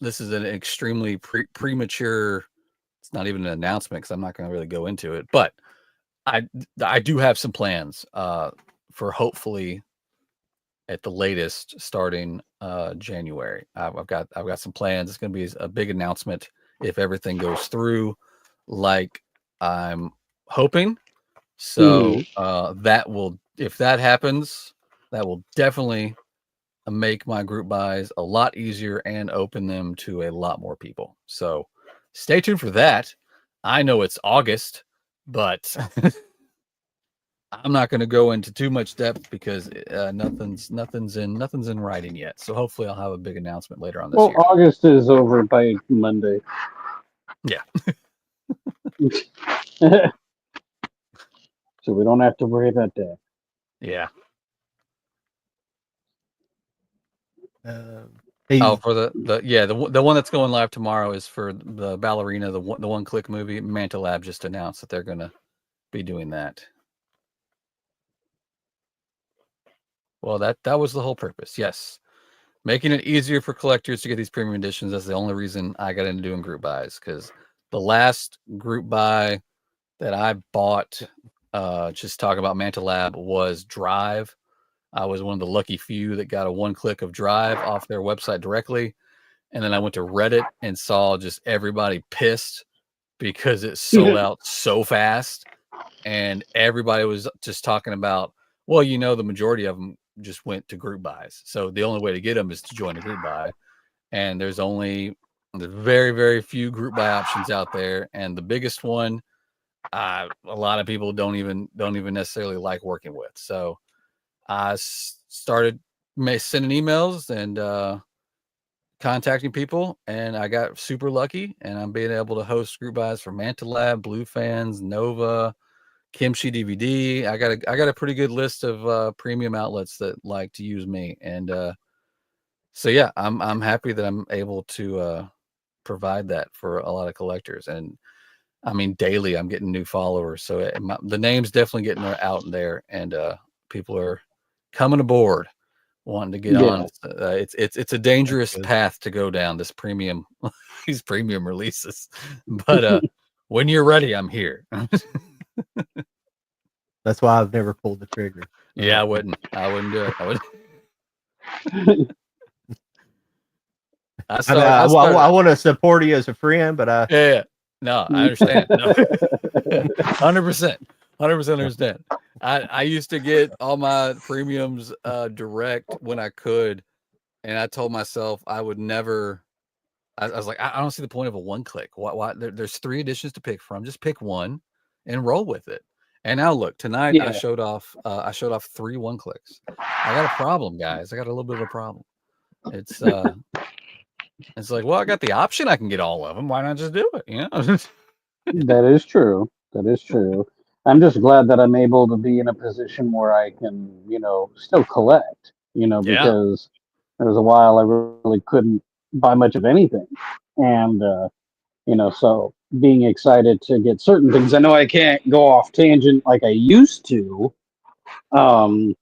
this is an extremely premature. It's not even an announcement because I'm not going to really go into it, but I do have some plans for hopefully at the latest starting January. I've got some plans. It's going to be a big announcement if everything goes through like I'm hoping. So that will, if that happens, that will definitely make my group buys a lot easier and open them to a lot more people. So stay tuned for that. I know it's August, but I'm not going to go into too much depth because nothing's in writing yet. So hopefully I'll have a big announcement later on this year. August is over by Monday. Yeah. So we don't have to worry about that. Yeah. Oh, for the one that's going live tomorrow is for the ballerina, the one click movie. Manta Lab just announced that they're going to be doing that. Well, that was the whole purpose. Yes. Making it easier for collectors to get these premium editions. That's the only reason I got into doing group buys, because the last group buy that I bought, just talk about Manta Lab, was Drive. I was one of the lucky few that got a one click of Drive off their website directly. And then I went to Reddit and saw just everybody pissed because it sold out so fast. And everybody was just talking about, well, the majority of them just went to group buys. So the only way to get them is to join a group buy. And there's very, very few group buy options out there. And the biggest one, a lot of people don't even necessarily like working with. So I started sending emails and contacting people, and I got super lucky, and I'm being able to host group buys for Manta Lab, Blue Fans, Nova, Kimchi DVD. I got a pretty good list of premium outlets that like to use me, and so yeah, I'm happy that I'm able to provide that for a lot of collectors. And I mean, daily I'm getting new followers, so the name's definitely getting out there, and people are coming aboard, wanting to get on. It's a dangerous path to go down, this premium, these premium releases. But when you're ready, I'm here. That's why I've never pulled the trigger. Yeah, I wouldn't do it. I would. I want to support you as a friend, but yeah. No, I understand. No. 100%. 100% understand. I used to get all my premiums direct when I could, and I told myself I would never. I was like, I don't see the point of a one click. Why? There's 3 editions to pick from. Just pick one and roll with it. And now look, tonight I showed off 3 one clicks. I got a problem, guys. I got a little bit of a problem. It's like, well, I got the option. I can get all of them. Why not just do it? That is true. That is true. I'm just glad that I'm able to be in a position where I can, still collect, because there was a while I really couldn't buy much of anything. And, so being excited to get certain things, I know I can't go off tangent like I used to. That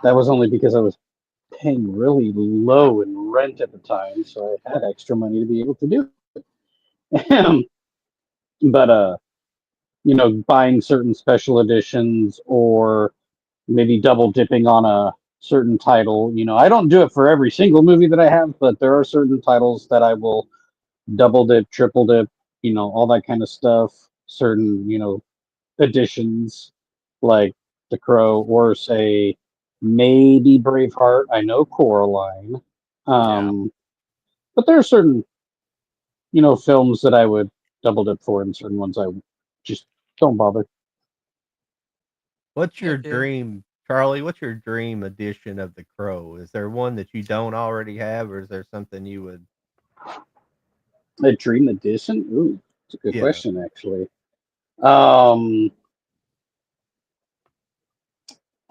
was only because I was paying really low in rent at the time. So I had extra money to be able to do it. But, buying certain special editions or maybe double dipping on a certain title. I don't do it for every single movie that I have, but there are certain titles that I will double dip, triple dip, all that kind of stuff. Certain, editions like The Crow or say maybe Braveheart. I know Coraline. But there are certain, films that I would double dip for and certain ones I just don't bother. what's your dream, Charlie? What's your dream edition of The Crow? Is there one that you don't already have, or is there something you would? A dream edition? Ooh, it's a good question, actually.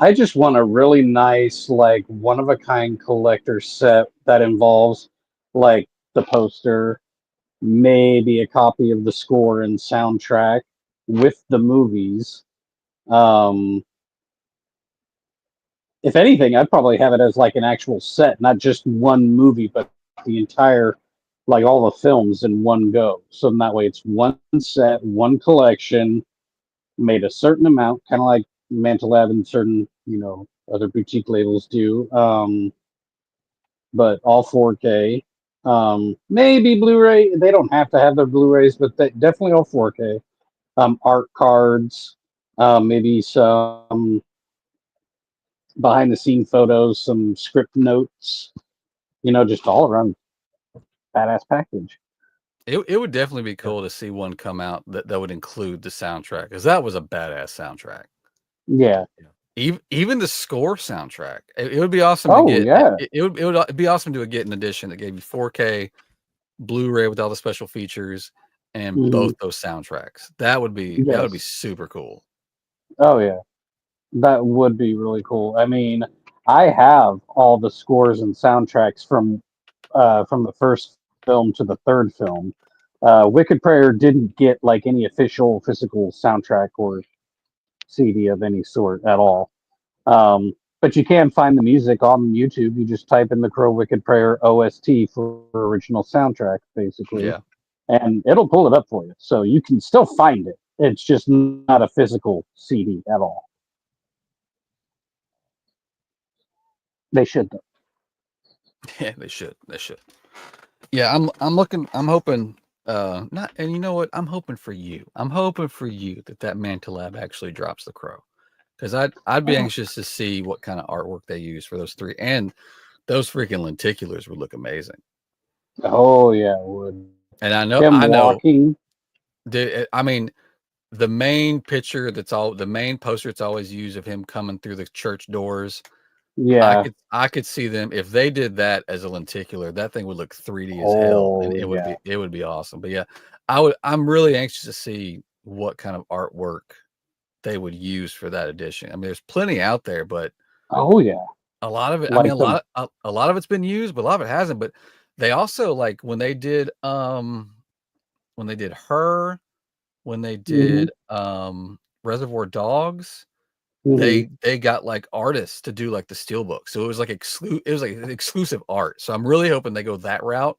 I just want a really nice, like, one-of-a-kind collector set that involves, like, the poster, maybe a copy of the score and soundtrack with the movies. Um, if anything, I'd probably have it as like an actual set, not just one movie, but the entire, like all the films in one go. So in that way, it's one set, one collection, made a certain amount, kind of like Mantelab and certain, other boutique labels do. But all 4K. Maybe Blu-ray. They don't have to have their Blu-rays, but definitely all 4K. Art cards, maybe some behind the scene photos, some script notes, just all around badass package. It would definitely be cool to see one come out that would include the soundtrack, because that was a badass soundtrack. Yeah. Even the score soundtrack. It would be awesome to get. Yeah. It would be awesome to get an edition that gave you 4K Blu-ray with all the special features and both those soundtracks. That would be super cool. Oh yeah. That would be really cool. I mean, I have all the scores and soundtracks from the first film to the third film. Wicked Prayer didn't get like any official physical soundtrack or CD of any sort at all. But you can find the music on YouTube. You just type in the Crow Wicked Prayer OST for original soundtrack, basically. Yeah. And it'll pull it up for you. So you can still find it. It's just not a physical CD at all. They should though. Yeah, they should. They should. Yeah, I'm looking. I'm hoping. Not. And you know what? I'm hoping for you. I'm hoping for you that Mantelab actually drops the Crow, because I'd be anxious to see what kind of artwork they use for those three, and those freaking lenticulars would look amazing. Oh yeah, it would. And I know. Walking. I mean, the main picture the main poster that's always used of him coming through the church doors. Yeah. I could see them if they did that as a lenticular. That thing would look 3D as hell, and it would be awesome. But yeah, I'm really anxious to see what kind of artwork they would use for that edition. I mean, there's plenty out there, but oh yeah, a lot of it. I mean, a lot of it's been used, but a lot of it hasn't. But they also, like, when they did Her, when they did Reservoir Dogs. They got like artists to do like the steelbook, so it was like exclusive art. So I'm really hoping they go that route.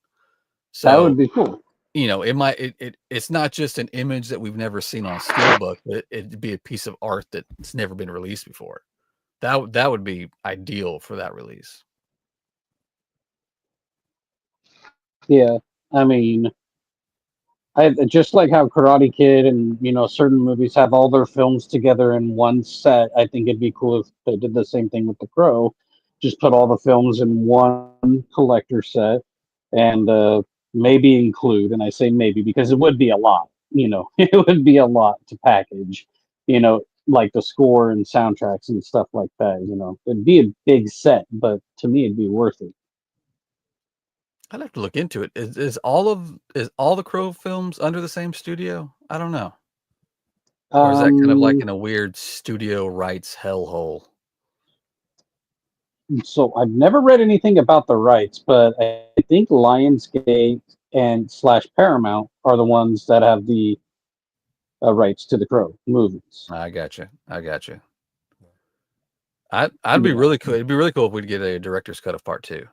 So that would be cool. It's not just an image that we've never seen on a steelbook, but it'd be a piece of art that's never been released before. That would be ideal for that release. Yeah, I mean, I just like how Karate Kid and certain movies have all their films together in one set. I think it'd be cool if they did the same thing with The Crow, just put all the films in one collector set, and maybe include. And I say maybe because it would be a lot. It would be a lot to package. Like the score and soundtracks and stuff like that. It'd be a big set, but to me, it'd be worth it. I'd have to look into it. Is all the Crow films under the same studio? I don't know. Or is that kind of like in a weird studio rights hellhole? So I've never read anything about the rights, but I think Lionsgate and / Paramount are the ones that have the rights to the Crow movies. I gotcha. I'd be really cool. It'd be really cool if we'd get a director's cut of part 2.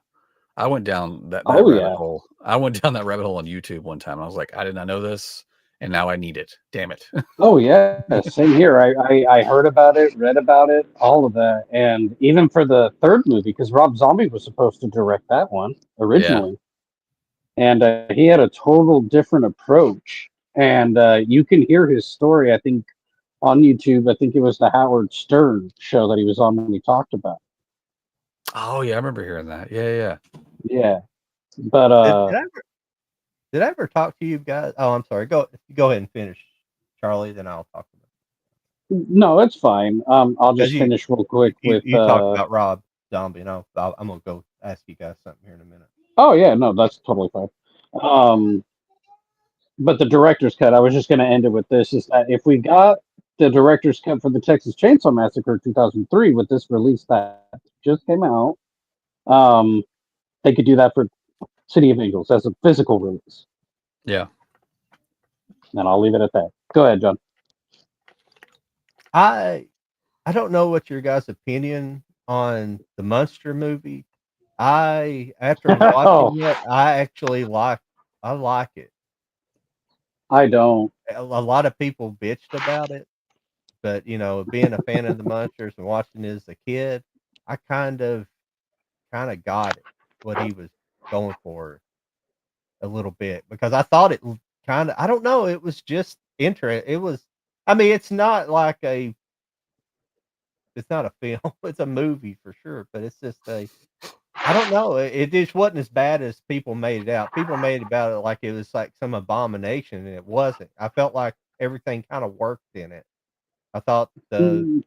I went down that rabbit hole. I went down that rabbit hole on YouTube one time. I was like, I did not know this, and now I need it. Damn it. Oh yeah, same here. I heard about it, read about it, all of that, and even for the third movie, because Rob Zombie was supposed to direct that one originally, and he had a total different approach. And you can hear his story, I think, on YouTube. I think it was the Howard Stern show that he was on when he talked about it. Oh yeah, I remember hearing that. Yeah. But did I ever talk to you guys? Oh, I'm sorry. Go ahead and finish, Charlie. Then I'll talk about it. No, it's fine. I'll just finish real quick with you talked about Rob Zombie, and I'm gonna go ask you guys something here in a minute. Oh yeah, no, that's totally fine. But the director's cut, I was just going to end it with this: is that if we got the director's cut for the Texas Chainsaw Massacre 2003 with this release that just came out, they could do that for City of Angels as a physical release. Yeah. And I'll leave it at that. Go ahead, John. I don't know what your guys' opinion on the Munster movie. After Oh, watching it, I like it. I don't. A lot of people bitched about it, but being a fan of the Munsters and watching it as a kid, I kind of got it what he was going for a little bit, because I thought it kind of, I don't know, it was just interesting. It was, I mean, it's not a film, it's a movie for sure, but it's just I don't know, it just wasn't as bad as people made it out. People made about it like it was like some abomination, and it wasn't. I felt like everything kind of worked in it. I thought Mm,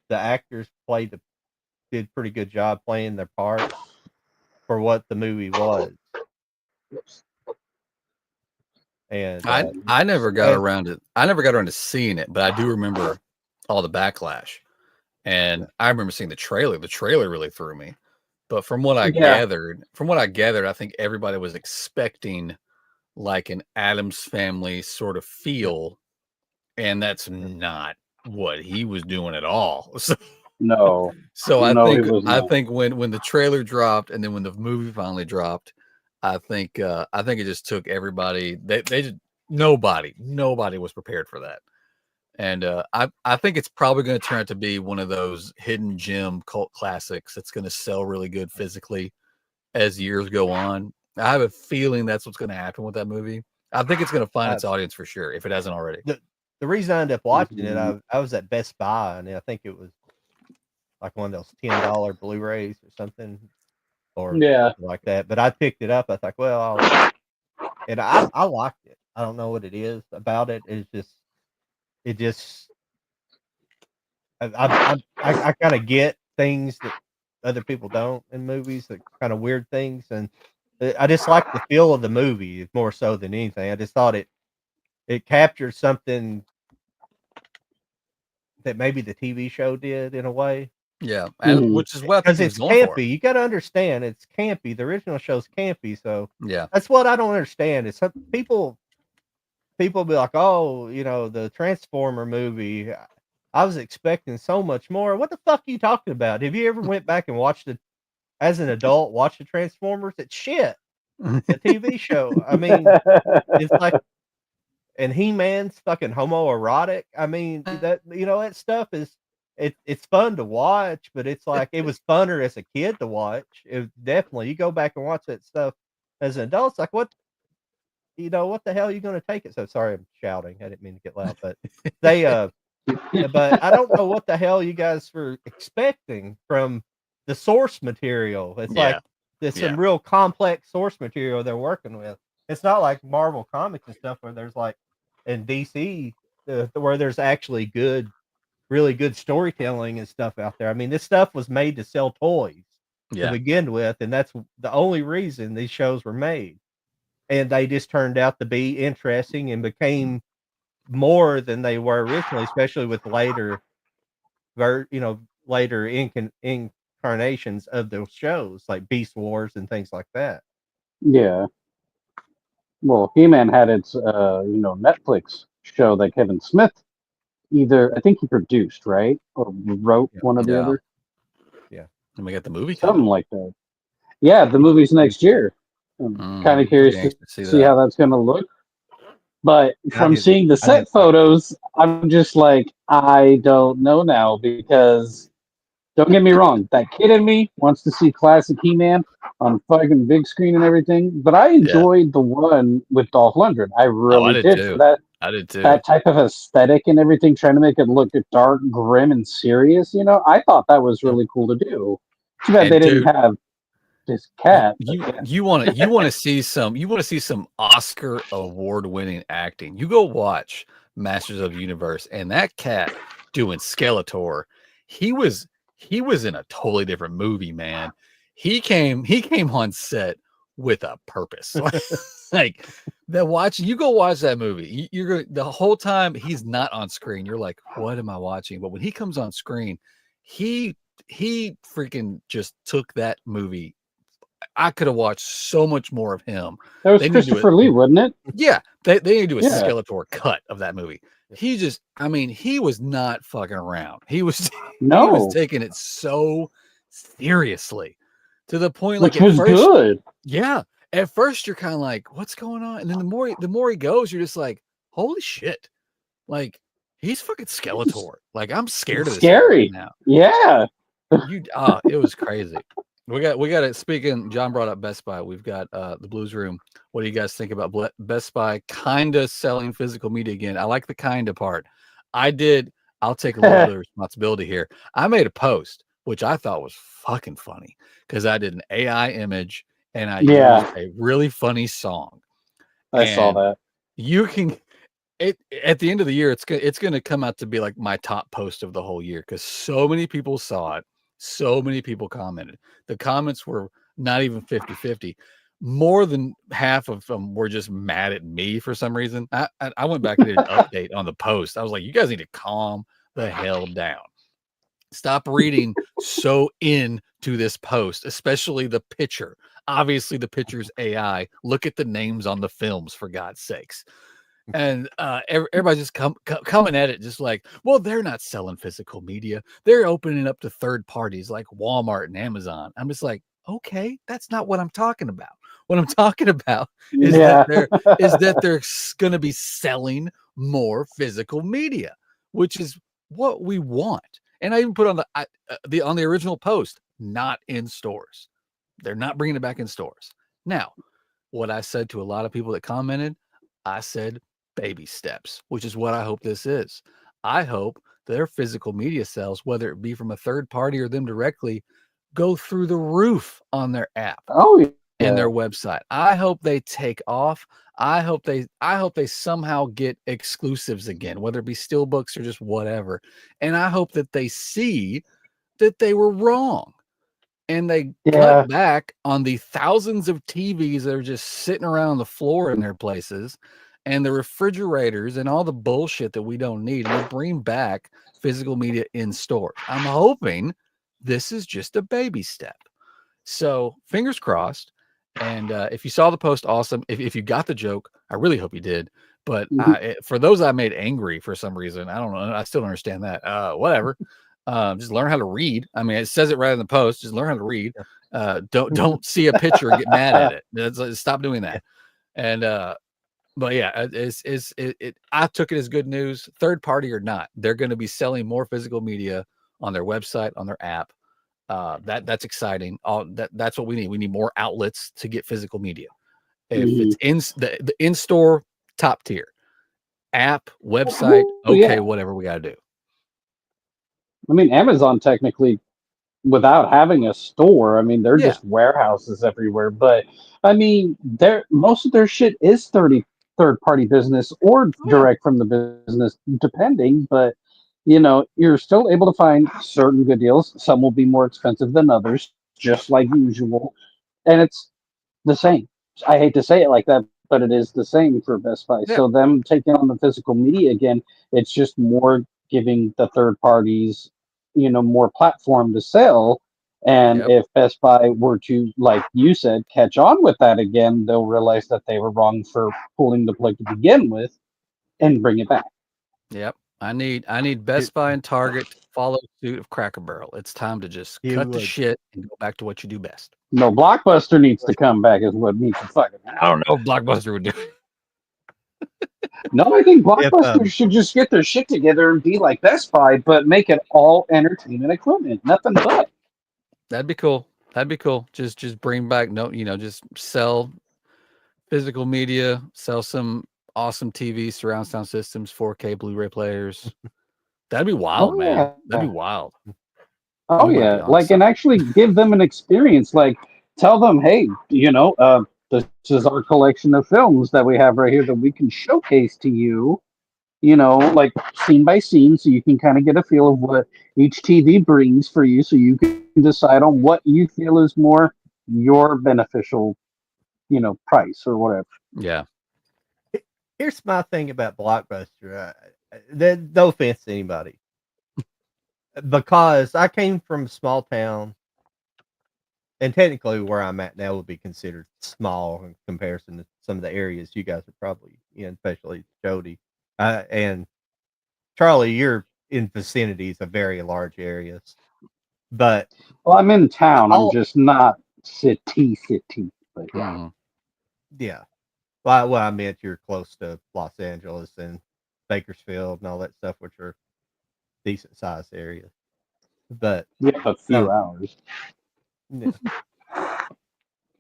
the actors did pretty good job playing their parts for what the movie was. And I never got and around it. I never got around to seeing it, but I do remember all the backlash. And I remember seeing the trailer. The trailer really threw me. But from what I yeah. gathered, I think everybody was expecting like an Addams Family sort of feel, and that's not what he was doing at all. No. So No, it was I not. think when the trailer dropped and then when the movie finally dropped, I think it just took everybody. They just nobody was prepared for that. And I think it's probably going to turn out to be one of those hidden gem cult classics that's going to sell really good physically as years go on. I have a feeling that's what's going to happen with that movie. I think it's going to find I, its audience for sure if it hasn't already. the reason I ended up watching it, Mhm. I was at Best Buy, and I think it was like one of those $10 Blu-rays or something, or Yeah. something like that. But I picked it up. I thought, well, and I liked it. I don't know what it is about it. It just I kind of get things that other people don't in movies, that kind of weird things, and I just like the feel of the movie more so than anything. I just thought it captured something that maybe the TV show did in a way. Yeah, and Mhm. which is what I think Because he was it's going for. campy. You gotta understand, it's campy. The original show's campy, so Yeah, that's what I don't understand, is some people be like, "Oh, the Transformer movie, I was expecting so much more." What the fuck are you talking about? Have you ever went back and watched it as an adult, watched the Transformers? It's shit. The TV show. I mean, it's like, and He-Man's fucking homoerotic. I mean, that stuff it's fun to watch, but it's like it was funner as a kid to watch. It definitely, you go back and watch that stuff as an adult, it's like, what the hell are you gonna take it? So sorry, I'm shouting. I didn't mean to get loud, but they but I don't know what the hell you guys were expecting from the source material. It's like yeah, there's yeah, some real complex source material they're working with. It's not like Marvel Comics and stuff where there's like in DC, where there's actually really good storytelling and stuff out there. I mean, this stuff was made to sell toys to yeah. begin with, and that's the only reason these shows were made. And they just turned out to be interesting and became more than they were originally, especially with ver- you know, later incarnations of those shows like Beast Wars and things like that. Yeah. Well, He-Man had its Netflix show that Kevin Smith I think he produced, right? Or wrote, Yeah, one or the Yeah. other. yeah. And we got the movie Something coming. like that. Yeah, the movie's next year. I'm kind of Pretty curious to anxious to see see that. how that's going to look. But from seeing the I didn't set like it. photos, I'm just like, I don't know now, because don't get me wrong, that kid in me wants to see classic He-Man on fucking big screen and everything. But I Yeah. enjoyed the one with Dolph Lundgren. I Oh, I really did did, for too. that I did too. that type of aesthetic and everything, trying to make it look dark, grim, and serious. I thought that was Yeah. really cool to do. Too bad they And didn't dude, have this cat. But you yeah, you want to see some Oscar award winning acting. You go watch Masters of the Universe, and that cat doing Skeletor, he was in a totally different movie, man. He came on set with a purpose. Like that watching, you go watch that movie. You're going the whole time he's not on screen. You're like, what am I watching? But when he comes on screen, he freaking just took that movie I could have watched so much more of him. That was They need to do Christopher it. Lee, wasn't it? Yeah, they need to do a Yeah. Skeletor cut of that movie. He just, I mean, he was not fucking around. He was No. he was taking it so seriously to the point like Which was at first, good. yeah. At first you're kind of like, what's going on? And then the more he goes, you're just like, holy shit. Like he's fucking Skeletor. Like I'm scared of this guy right now. Yeah. It was crazy. We got it. Speaking, John brought up Best Buy. We've got the Blues Room. What do you guys think about Best Buy kinda selling physical media again? I like the kinda part. I'll take a little bit of responsibility here. I made a post, which I thought was fucking funny because I did an AI image and I used a really funny song. I saw that. You can at the end of the year, it's gonna come out to be like my top post of the whole year because so many people saw it, so many people commented. The comments were not even 50-50. More than half of them were just mad at me for some reason. I went back and did an update on the post. I was like, you guys need to calm the hell down. Stop reading so into this post, especially the picture. Obviously, the picture's AI. Look at the names on the films, for God's sakes. And everybody's just coming at it just like, well, they're not selling physical media. They're opening up to third parties like Walmart and Amazon. I'm just like, okay, that's not what I'm talking about. What I'm talking about is that they're going to be selling more physical media, which is what we want. And I even put on the original post, not in stores. They're not bringing it back in stores. Now, what I said to a lot of people that commented, I said baby steps, which is what I hope this is. I hope their physical media sales, whether it be from a third party or them directly, go through the roof on their app and their website. I hope they take off. I hope they somehow get exclusives again, whether it be steelbooks or just whatever. And I hope that they see that they were wrong. And they cut back on the thousands of TVs that are just sitting around the floor in their places and the refrigerators and all the bullshit that we don't need. And they bring back physical media in stores. I'm hoping this is just a baby step. So fingers crossed. And if you saw the post, awesome. If you got the joke, I really hope you did. But for those I made angry for some reason, I don't know. I still don't understand that. Whatever. Just learn how to read. I mean, it says it right in the post. Just learn how to read. Don't see a picture and get mad at it. Stop doing that. And but yeah, I took it as good news. Third party or not, they're going to be selling more physical media on their website, on their app. That's exciting. That's what we need. We need more outlets to get physical media. If it's in the in-store, top tier. App, website, whatever we got to do. I mean, Amazon technically, without having a store, I mean, they're just warehouses everywhere. But I mean, most of their shit is third party business or direct from the business, depending. But you're still able to find certain good deals. Some will be more expensive than others, just like usual, and it's the same. I hate to say it like that, but it is the same for Best Buy. So them taking on the physical media again, it's just more giving the third parties, more platform to sell. And if Best Buy were to, like you said, catch on with that again, they'll realize that they were wrong for pulling the plug to begin with and bring it back. Yep. I need Best Buy and Target to follow suit of Cracker Barrel. It's time to just cut the shit and go back to what you do best. No, Blockbuster needs to come back is what needs to fucking happen. I don't know if Blockbuster would do it. No, I think Blockbuster should just get their shit together and be like Best Buy, but make it all entertainment equipment. Nothing but. That'd be cool. That'd be cool. Just bring back just sell physical media, sell some awesome TV, surround sound systems, 4K Blu-ray players. That'd be wild, man. That'd be wild. Oh yeah, like, and actually give them an experience. Like, tell them, hey, this is our collection of films that we have right here that we can showcase to you. Like scene by scene, so you can kind of get a feel of what each TV brings for you, so you can decide on what you feel is more your beneficial, price or whatever. Yeah. Here's my thing about Blockbuster. No offense to anybody, because I came from a small town and technically where I'm at now would be considered small in comparison to some of the areas you guys are probably in, especially Jody. And Charlie, you're in vicinities of very large areas. But Well, I'm in town. I'm all just not city. But yeah. Mhm. yeah. Well, I meant you're close to Los Angeles and Bakersfield and all that stuff, which are decent sized areas. But We have a few hours. yeah.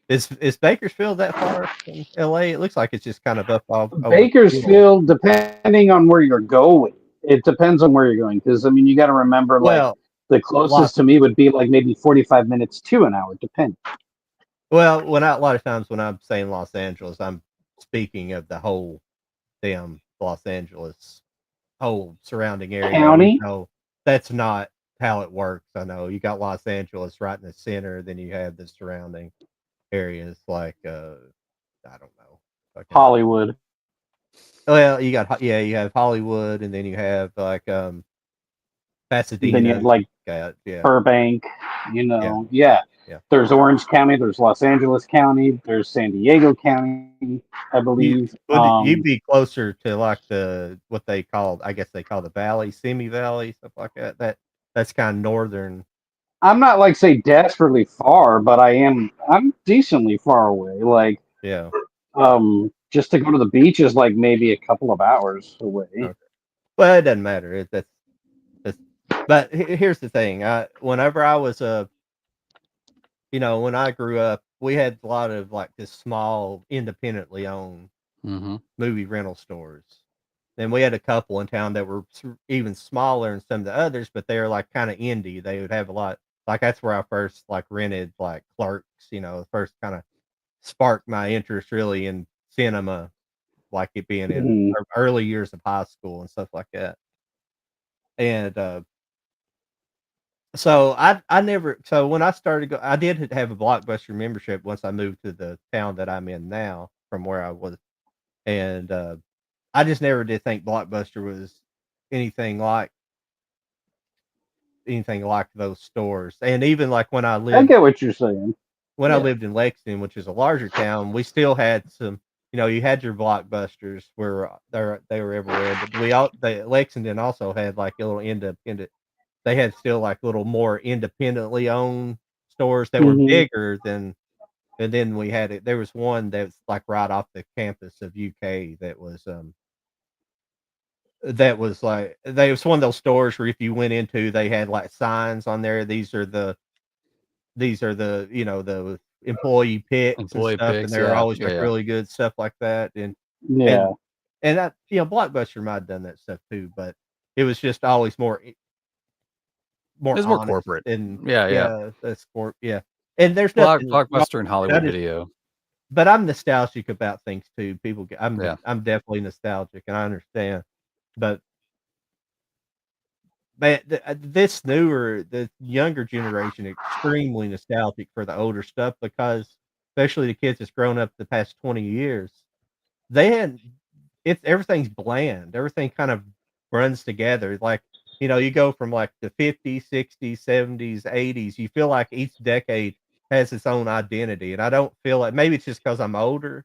Is Bakersfield that far from LA? It looks like it's just kind of up off over the hill. Bakersfield, depending on where you're going, it depends on where you're going. Because I mean, you got to remember, like Well, the Los closest to me would be like maybe 45 minutes to an hour, depending. well, a lot of times when I'm saying Los Angeles, I'm speaking of the whole damn Los Angeles whole surrounding area, even County. though that's not how it works. I know you got Los Angeles right in the center, then you have the surrounding areas like I don't know. Fucking Hollywood. well, you have Hollywood and then you have like Then you have Pasadena. like Yeah, Burbank. yeah, Yeah. yeah. There's Orange County. There's Los Angeles County. There's San Diego County, I believe. You'd be closer to like what they call, I guess they call the valley, semi valley, stuff like that. That's kind of northern. I'm not like say desperately far, but I'm decently far away. Like Yeah. just to go to the beach is like maybe a couple of hours away. Okay. Well, it doesn't matter. That's but here's the thing. Whenever I was when I grew up, we had a lot of like this small, independently owned Mhm. movie rental stores. Then we had a couple in town that were even smaller than some of the others, but they were like kind of indie. They would have a lot. Like that's where I first like rented like Clerks. First kind of sparked my interest really in cinema, like it being in Mhm. early years of high school and stuff like that. And so I never so when I started I did have a Blockbuster membership once I moved to the town that I'm in now from where I was, and I just never did think Blockbuster was anything like anything like those stores. And even like I get what you're saying. when I Yeah. lived in Lexington, which is a larger town, we still had some. You had your Blockbusters where they were everywhere, but Lexington also had like a little independent. They had still like little more independently owned stores that were Mhm. bigger than. And then we had it. There was one that was like right off the campus of UK that was like they was one of those stores where if you went into, they had like signs on there. These are the the employee picks and Employee stuff, and picks, they're yeah, always yeah, like yeah. really good stuff like that. And Yeah. and and that Blockbuster might have done that stuff too, but it was just always more It's more honest corporate. and Yeah, yeah. that's yeah. And there's nothing wrong Blockbuster and with it. Hollywood Video. But I'm nostalgic about things too. Yeah. I'm definitely nostalgic, and I understand. But man, the younger generation, extremely nostalgic for the older stuff because, especially the kids that's grown up the past 20 years, they had everything's bland. Everything kind of runs together. Like, you go from like the 50s, 60s, 70s, 80s. You feel like each decade has its own identity. And I don't feel like maybe it's just because I'm older,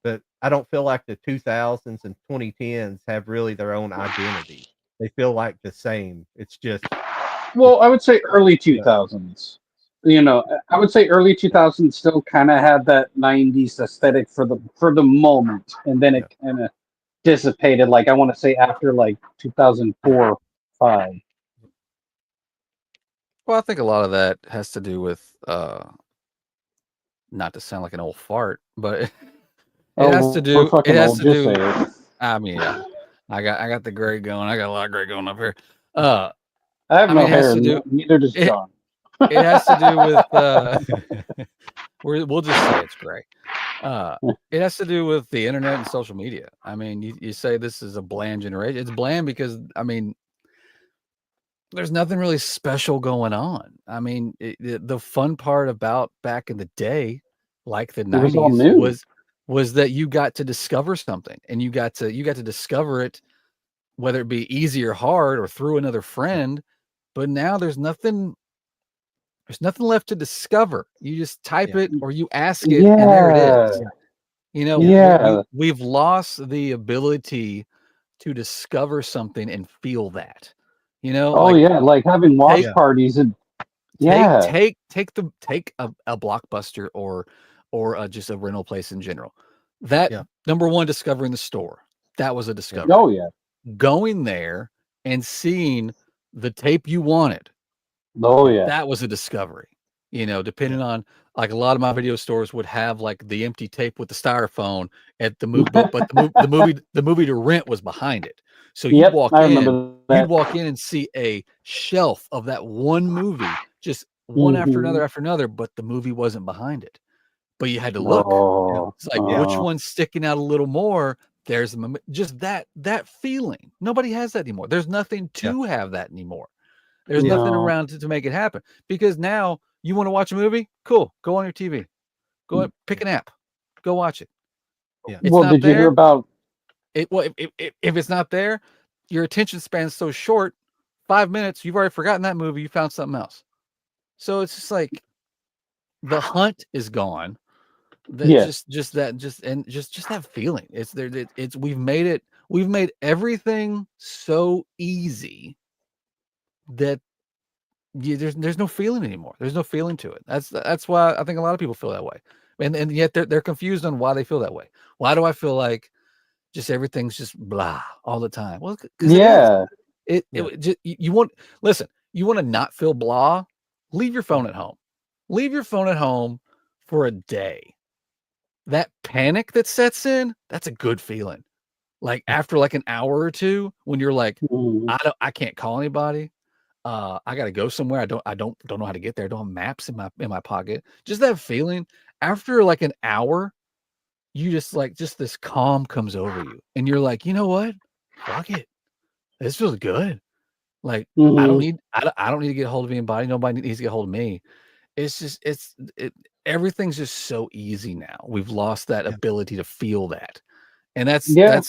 but I don't feel like the 2000s and 2010s have really their own identity. They feel like the same. It's just Well, I would say early yeah, 2000s. I would say early 2000s still kind of had that 90s aesthetic for the moment, and then yeah. it kind of dissipated. Like I want to say after like 2004, 5. Well, I think a lot of that has to do with not to sound like an old fart, but Oh, we're it fucking has old. to Just say do it. I mean, yeah. I got the gray going. I got a lot of gray going up here. Uh I have I mean no it has hair. to do Neither does it John. it has to do with we'll just say it's gray. It has to do with the internet and social media. I mean, you say this is a bland generation. It's bland because I mean, there's nothing really special going on. I mean, the fun part about back in the day, like the It was all 90s, new. was that you got to discover something and you got to discover it, whether it be easy or hard or through another friend. But now there's nothing There's nothing left to discover. You just type Yeah. it or you ask it, and there it is. Yeah. You know, Yeah. we've lost the ability to discover something and feel that. You know, Oh like yeah, like having watch take parties and take yeah. take a Blockbuster or just a rental place in general. That Yeah. number one, discovering the store. That was a Yeah. discovery. Oh yeah. Going there and seeing the tape you wanted. Oh yeah. That was a discovery. You know, depending Yeah. on, like, a lot of my video stores would have like the empty tape with the styrofoam at the movie, but the movie to rent was behind it. So Yep, I remember you'd that. walk in and see a shelf of that one movie, just one Mhm. after another, but the movie wasn't behind it. But you had to look. Oh, It's like, which one's sticking out a little more? There's just that feeling. Nobody has that anymore. There's nothing Yeah. to have that anymore. There's Yeah. nothing no. around to make it happen, because now you want to watch a movie? Cool. Go on your TV. Go ahead, pick an app. Go watch it. Yeah. It's Well, not did you hear there. about? Well, if it's not there, your attention span's so short. 5 minutes, you've already forgotten that movie. You found something else. So it's just like the hunt is gone. Yes. Just that feeling. It's there. It's we've made everything so easy that there's no feeling anymore. There's no feeling to it. That's why I think a lot of people feel that way, and yet they're confused on why they feel that way. Why do I feel like just everything's just blah all the time? Well, because it is. Yeah. You want, listen. You want to not feel blah? Leave your phone at home. Leave your phone at home for a day. That panic that sets in, that's a good feeling. Like after like an hour or two, when you're like, Mhm. I can't call anybody. I gotta go somewhere. I don't know how to get there. I don't have maps in my pocket. Just that feeling after like an hour, you just this calm comes over you, and you're like, you know what? Fuck it. This feels good. Like Mhm. I don't need to get a hold of anybody. Nobody needs to get a hold of me. It's just everything's just so easy now. We've lost that Yeah. ability to feel that, and Yeah.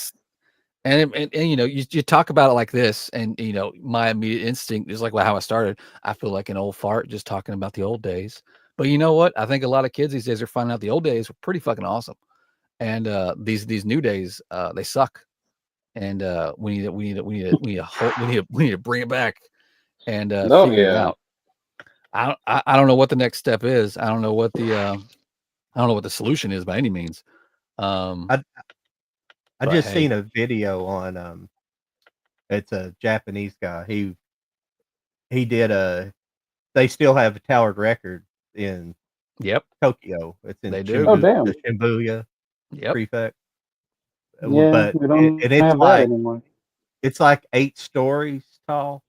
and you know, you talk about it like this, and you know, my immediate instinct is like, well, how I started. I feel like an old fart just talking about the old days. But you know what? I think a lot of kids these days are finding out the old days were pretty fucking awesome, and these new days they suck, and we need to bring it back and Oh figure it yeah. out. I don't know what the next step is. I don't know what the solution is by any means. I I But just hey, seen a video on it's a Japanese guy. He did a they still have a towered record in yep, Tokyo. It's in they Oh do. The damn. Shibuya Yep. prefect. Yeah, But we don't and have that anymore. it's like 8 stories tall,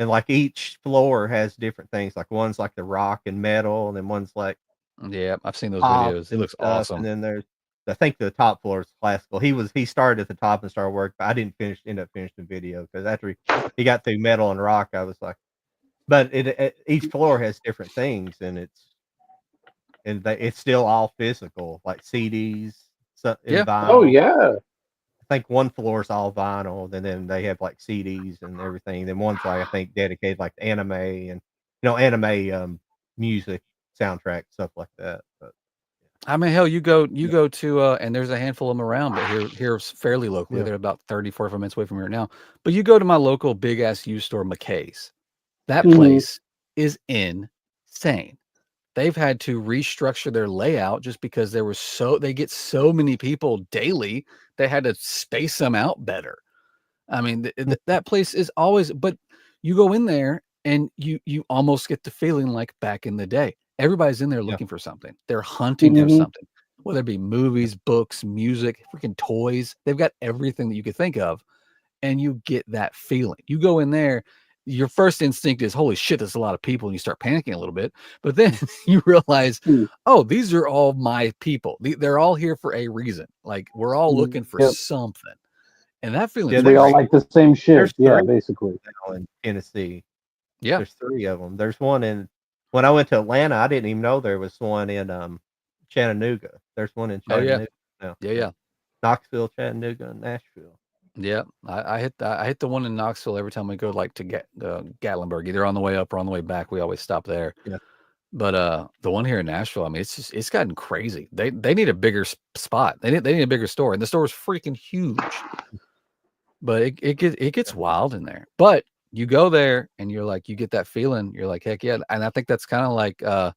and like each floor has different things. Like one's like the rock and metal, and then one's like Yeah, I've seen those pop videos. It and looks stuff, and awesome. then there's I think the top floor is classical. He started at the top and started work, but I didn't end up finishing the video because after he got through metal and rock, I was like, but each floor has different things, and it's still all physical, like CDs, and Yeah. Oh vinyl. yeah. I think one floor is all vinyl, and then they have like CDs and everything. Then one's like I think dedicated like to anime and anime music soundtrack stuff like that. But I mean, hell, you yeah, go to and there's a handful of them around, but here fairly locally. yeah, They're about 30, 45 minutes away from here now. But you go to my local big ass used store, McKay's. That yeah, Mhm. place is insane. They've had to restructure their layout just because they get so many people daily. They had to space them out better. I mean, that place is always, but you go in there and you almost get the feeling like back in the day. Everybody's in there yeah, looking for something. They're hunting for Mhm. something, whether it be movies, books, music, freaking toys. They've got everything that you could think of, and you get that feeling. You go in there, your first instinct is, holy shit, there's a lot of people, and you start panicking a little bit. But then you realize, Mhm. oh, these are all my people. They're all here for a reason. Like, we're all looking for Yep. something. And that yeah. feeling's We all great. like the same shit. There's Yeah, 3 basically. now in Tennessee. Yeah. There's 3 of them. There's one in when I went to Atlanta, I didn't even know there was one in Chattanooga. There's one in Oh yeah. Chattanooga now. Yeah, Yeah. yeah. Knoxville, Chattanooga, and Nashville. Yeah. I hit the one in Knoxville every time we go like to Gatlinburg, either on the way up or on the way back. We always stop there. Yeah. But the one here in Nashville, I mean, it's gotten crazy. They need a bigger spot. They need a bigger store, and the store is freaking huge. But it gets wild in there. But you go there and you're like, you get that feeling. You're like, heck yeah. And I think that's kind of like I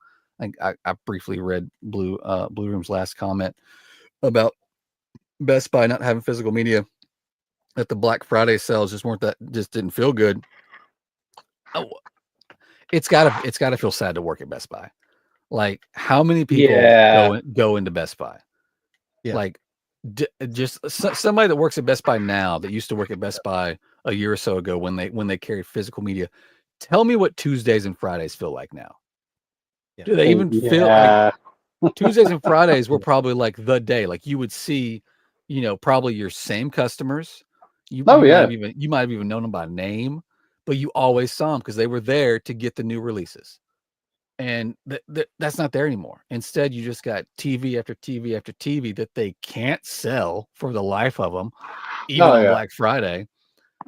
briefly read Blue Room's last comment about Best Buy not having physical media. That the Black Friday sales just didn't feel good. Oh, it's gotta feel sad to work at Best Buy. Like, how many people go into Best Buy? Yeah. Like, just somebody that works at Best Buy now that used to work at Best Buy a year or so ago when they carried physical media. Tell me what Tuesdays and Fridays feel like now. Yeah. Do they even feel like Tuesdays and Fridays were probably like the day? Like, you would see, probably your same customers. You might have even known them by name, but you always saw them because they were there to get the new releases. And that's not there anymore. Instead, you just got TV after TV after TV that they can't sell for the life of them, even on Black Friday.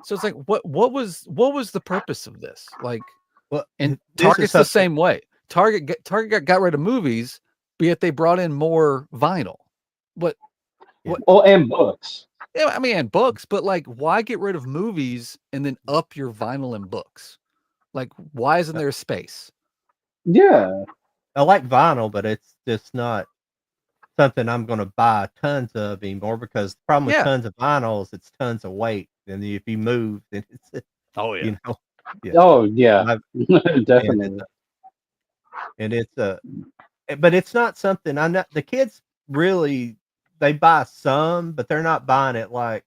So it's like, what was the purpose of this? Like, well, and Target's the same way. Target got rid of movies, but yet they brought in more vinyl. What? Oh, and books. Yeah, I mean, and books, but like, why get rid of movies and then up your vinyl and books? Like, why isn't there space? Yeah, I like vinyl, but it's just not something I'm going to buy tons of anymore because the problem with tons of vinyl is it's tons of weight, and if you move, then it's oh yeah, oh yeah, definitely. And it's but it's not something I'm not. The kids really they buy some, but they're not buying it like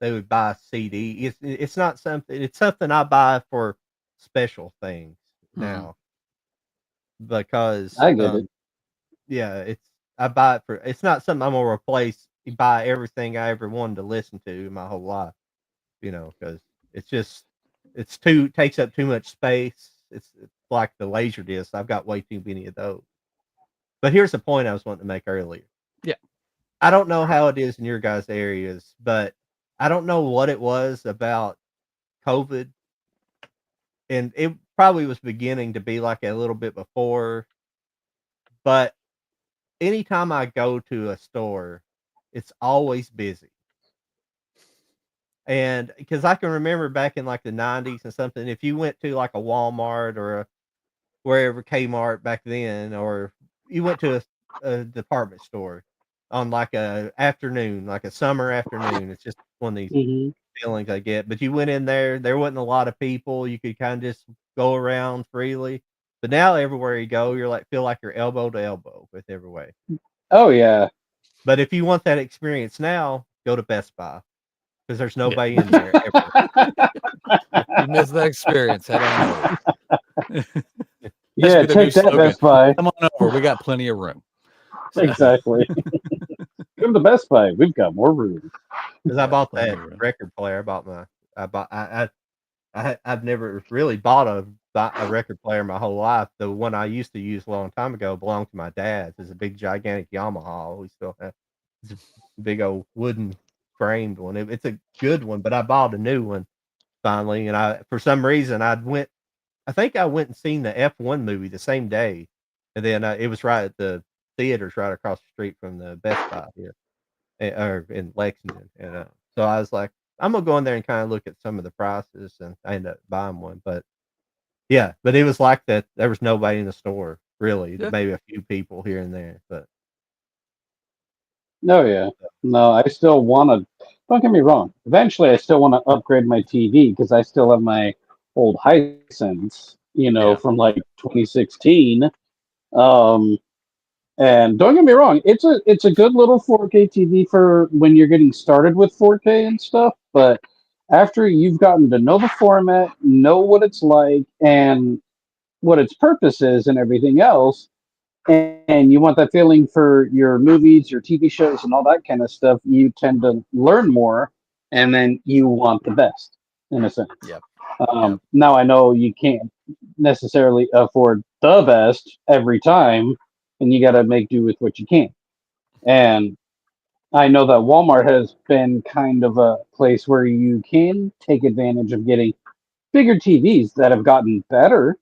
they would buy a CD. It's not something. It's something I buy for special things now. Because I get it. Yeah, I buy it for. It's not something I'm gonna replace. Buy everything I ever wanted to listen to my whole life, because it's takes up too much space. It's like the laser disc. I've got way too many of those. But here's the point I was wanting to make earlier. Yeah, I don't know how it is in your guys' areas, but I don't know what it was about COVID, and it probably was beginning to be like a little bit before, but anytime I go to a store, it's always busy. And because I can remember back in like the 90s and something, if you went to like a Walmart or wherever Kmart back then, or you went to a department store on like a afternoon, like a summer afternoon, it's just one of these feelings I get. But you went in there wasn't a lot of people. You could kind of just go around freely. But now everywhere you go, feel like you're elbow to elbow with everywhere. Oh yeah. But if you want that experience now, go to Best Buy because there's nobody in there ever. You missed that experience. Head on over. Yeah, check that Best Buy. Come on over. We got plenty of room. So. Exactly. Go to the Best Buy. We've got more room. Because I bought that record player. I've never really bought a record player my whole life. The one I used to use a long time ago belonged to my dad's. It's a big, gigantic Yamaha. We still have it's a big old wooden framed one. It's a good one, but I bought a new one finally. And for some reason, I think I went and seen the F1 movie the same day. And then it was right at the theaters right across the street from the Best Buy here or in Lexington. And so I was like, I'm going to go in there and kind of look at some of the prices, and I ended up buying one. But yeah, but it was like that. There was nobody in the store, really. Yeah. Maybe a few people here and there. But no, yeah. No, I still want to, don't get me wrong. Eventually, I still want to upgrade my TV because I still have my old Hisense, from like 2016. And don't get me wrong, it's a good little 4K TV for when you're getting started with 4K and stuff, but after you've gotten to know the format, know what it's like, and what its purpose is and everything else, and you want that feeling for your movies, your TV shows, and all that kind of stuff, you tend to learn more, and then you want the best, in a sense. Yep. Now I know you can't necessarily afford the best every time, and you got to make do with what you can. And I know that Walmart has been kind of a place where you can take advantage of getting bigger TVs that have gotten better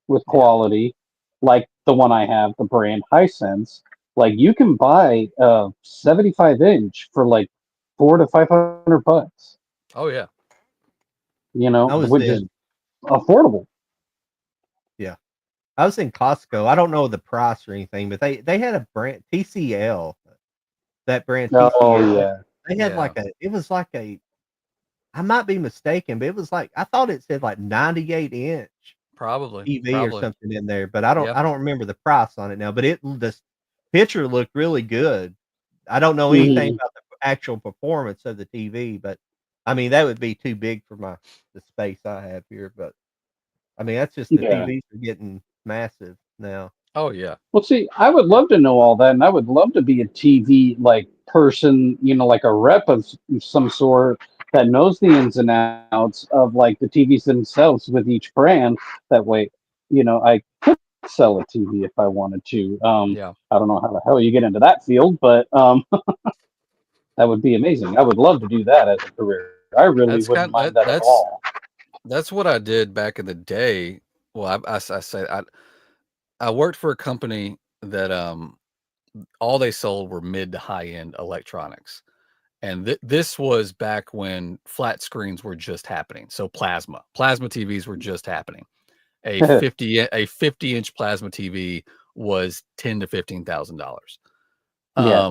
with quality, like the one I have, the brand Hisense, like you can buy a 75-inch for like $400 to $500. Oh yeah. You know, I was which is in affordable. yeah. I was in Costco. I don't know the price or anything, but they had a brand TCL. That brand Oh TCL. yeah, They had Yeah. it was like a I might be mistaken, but it was like I thought it said like 98-inch Probably. TV or Probably. something in there, but I Yeah. don't remember the price on it now. But the picture looked really good. I don't know anything Mhm. about the actual performance of the TV, but I mean that would be too big for the space I have here. But I mean that's just the Yeah. TVs are getting massive now. Oh yeah. Well, see, I would love to know all that, and I would love to be a TV like person, you know, like a rep of some sort that knows the ins and outs of like the TVs themselves with each brand. That way, you know, I could sell a TV if I wanted to. Yeah. I don't know how the hell you get into that field, but that would be amazing. I would love to do that as a career. I really That's wouldn't kind mind that that at all. that's what I did back in the day. Well, I say I worked for a company that all they sold were mid to high end electronics. And this was back when flat screens were just happening. So plasma TVs were just happening. A 50-inch plasma TV was $10,000 to $15,000. Yeah.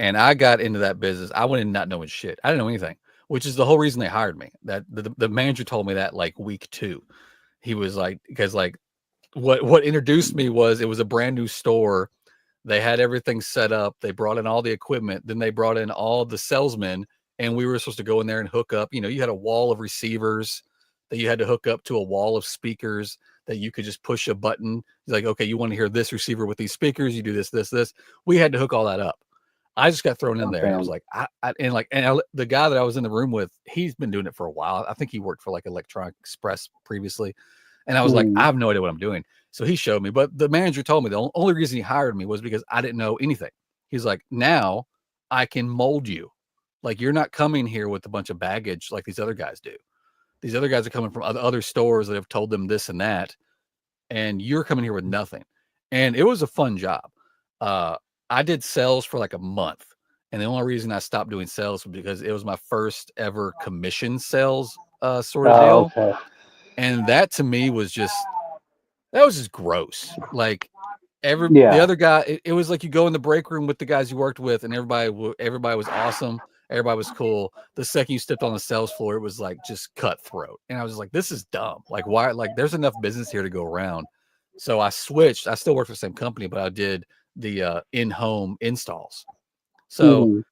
And I got into that business. I went in not knowing shit. I didn't know anything, which is the whole reason they hired me. That the manager told me that like week 2. He was like, because like what introduced me was it was a brand new store. They had everything set up. They brought in all the equipment. Then they brought in all the salesmen, and we were supposed to go in there and hook up. You know, you had a wall of receivers that you had to hook up to a wall of speakers that you could just push a button. He's like, okay, you want to hear this receiver with these speakers? You do this, this, this. We had to hook all that up. I just got thrown in Oh, there, and I was damn. like, the guy that I was in the room with, he's been doing it for a while. I think he worked for like Electronic Express previously, and I was like, I Mhm. have no idea what I'm doing. So he showed me, but the manager told me the only reason he hired me was because I didn't know anything. He's like, now I can mold you. Like you're not coming here with a bunch of baggage like these other guys do. These other guys are coming from other stores that have told them this and that, and you're coming here with nothing. And it was a fun job. Uh, I did sales for like a month, and the only reason I stopped doing sales was because it was my first ever commission sales sort of Oh, deal, okay. and that to me was just gross. Like the Yeah. other guy, it was like you go in the break room with the guys you worked with, and everybody was awesome. Everybody was cool. The second you stepped on the sales floor, it was like just cutthroat. And I was like, this is dumb. Like, why? Like, there's enough business here to go around. So I switched. I still work for the same company, but I did the in-home installs. So Mhm.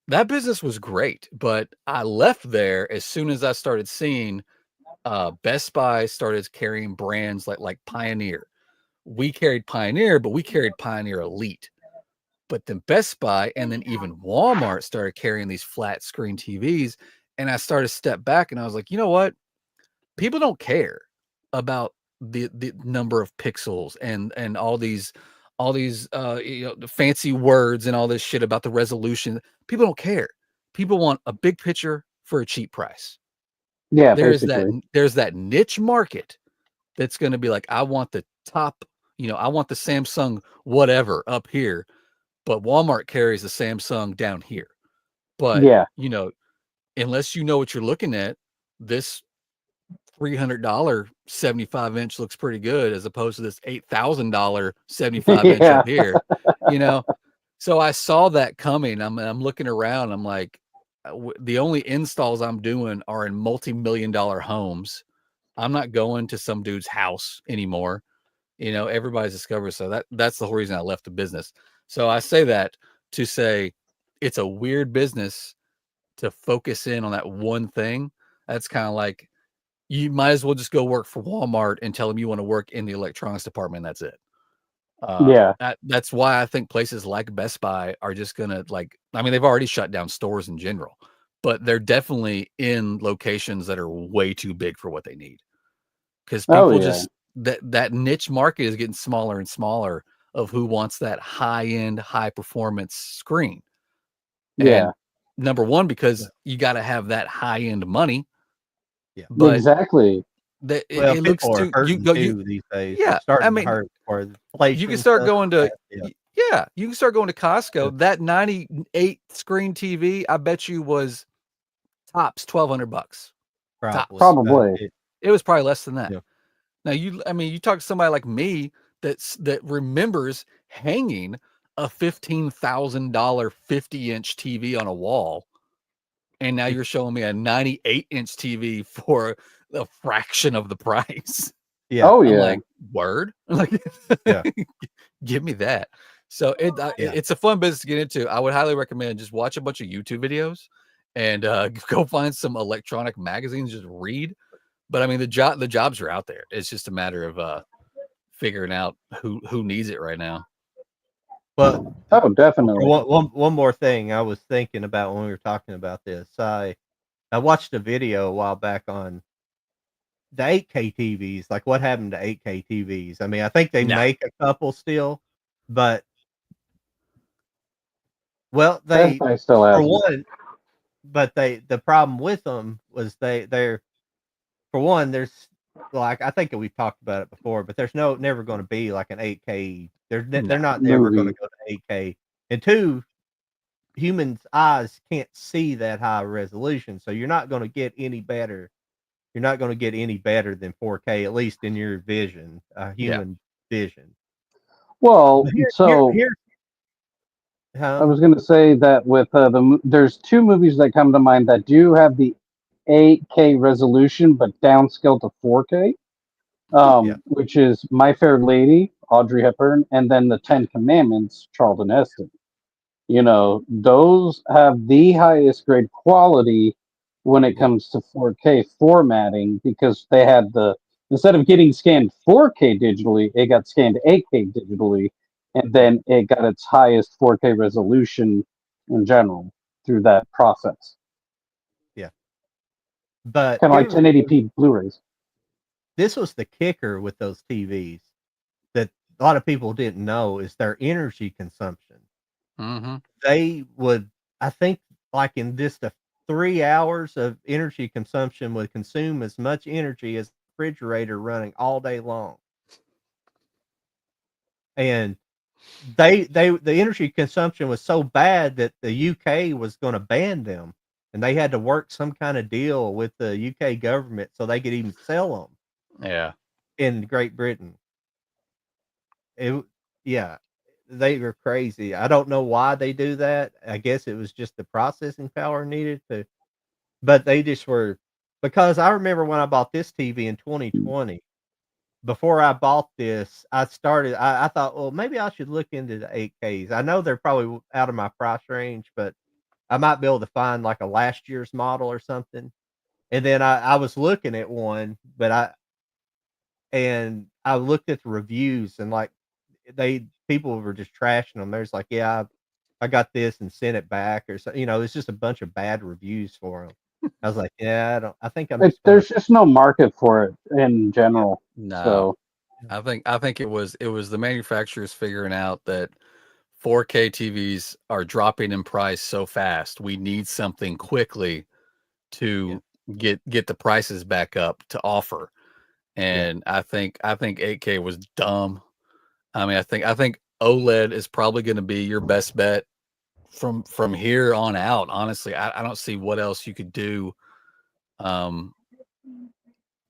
that business was great, but I left there as soon as I started seeing Best Buy started carrying brands like Pioneer. We carried Pioneer, but we carried Pioneer Elite. But then Best Buy and then even Walmart started carrying these flat screen TVs. And I started to step back and I was like, you know what? People don't care about the number of pixels and all these the fancy words and all this shit about the resolution. People don't care. People want a big picture for a cheap price. Yeah, There's that basically. there's that niche market that's going to be like, I want the top, I want the Samsung whatever up here, but Walmart carries the Samsung down here. But, Yeah. unless you know what you're looking at, this $300 75-inch looks pretty good as opposed to this $8,000 75-inch up Yeah. here, you know? So I saw that coming. I'm looking around. I'm like, the only installs I'm doing are in multi-million dollar homes. I'm not going to some dude's house anymore. Everybody's discovered. So that's the whole reason I left the business. So I say that to say it's a weird business to focus in on that one thing. That's kind of like you might as well just go work for Walmart and tell them you want to work in the electronics department. That's it. Yeah. That's why I think places like Best Buy are just gonna they've already shut down stores in general, but they're definitely in locations that are way too big for what they need. Because Oh people yeah. just that niche market is getting smaller and smaller of who wants that high end, high performance screen. And Yeah. number one, Yeah. because you got to have that high end money, Yeah. but Exactly. It looks people are too. hurting too these days. Yeah, They're starting I to mean, hurt for you inflation can and start stuff going like to. that. Yeah, you can start going to Yeah. Costco. That 98 screen TV, I bet you was tops $1,200. Probably. Tops. Probably. It was probably less than that. Yeah. Now you talk to somebody like me that remembers hanging a $15,000 50-inch TV on a wall, and now you're showing me a 98-inch TV for a fraction of the price. Yeah. Oh I'm yeah. like, word? Like, Yeah. give me that. So it's a fun business to get into. I would highly recommend just watch a bunch of YouTube videos and go find some electronic magazines, just read. But I mean, the jobs are out there. It's just a matter of figuring out who needs it right now. But Oh, definitely. one more thing I was thinking about when we were talking about this. I watched a video a while back on the 8K TVs, like what happened to 8K TVs. I mean, I think they Nah. make a couple still, but well, Best they Buy still for has them. one, but the problem with them was they're for one, there's like I think that we've talked about it before, but there's never going to be like an 8K. They're not never going to Movie. go to 8K. And two, humans' eyes can't see that high resolution, so you're not going to get any better. You're not going to get any better than 4K, at least in your vision, human vision. Well, But so here, I huh? was going to say that with there's two movies that come to mind that do have the 8K resolution but downscaled to 4K, Yeah, which is My Fair Lady, Audrey Hepburn, and then The Ten Commandments, Charlton Heston. Those have the highest grade quality when it yeah, comes to 4K formatting because they had instead of getting scanned 4K digitally, it got scanned 8K digitally, and yeah, then it got its highest 4K resolution in general through that process. yeah. But Kind of here like was the 1080p Blu-rays. this was the kicker with those TVs that a lot of people didn't know is their energy consumption. Mm-hmm. They would, I think, like in just 3 hours of energy consumption would consume as much energy as a refrigerator running all day long. And the energy consumption was so bad that the UK was going to ban them, and they had to work some kind of deal with the UK government so they could even sell them Yeah. in Great Britain. It, yeah, they were crazy. I don't know why they do that. I guess it was just the processing power needed to, but they just were because I remember when I bought this TV in 2020. Before I bought this, I thought, well, maybe I should look into the 8Ks. I know they're probably out of my price range, but I might be able to find like a last year's model or something. And then I was looking at one, but I looked at the reviews and like people were just trashing them. There's like, yeah, I got this and sent it back or so. It's just a bunch of bad reviews for them. I was like, yeah, I think I'm just gonna, There's just no market for it in yeah, general. No. So I think it was the manufacturers figuring out that 4K TVs are dropping in price so fast. We need something quickly yeah, to get the prices back up to offer. yeah, And I think 8K was dumb. I mean, I think OLED is probably going to be your best bet from here on out. Honestly, I don't see what else you could do. Um,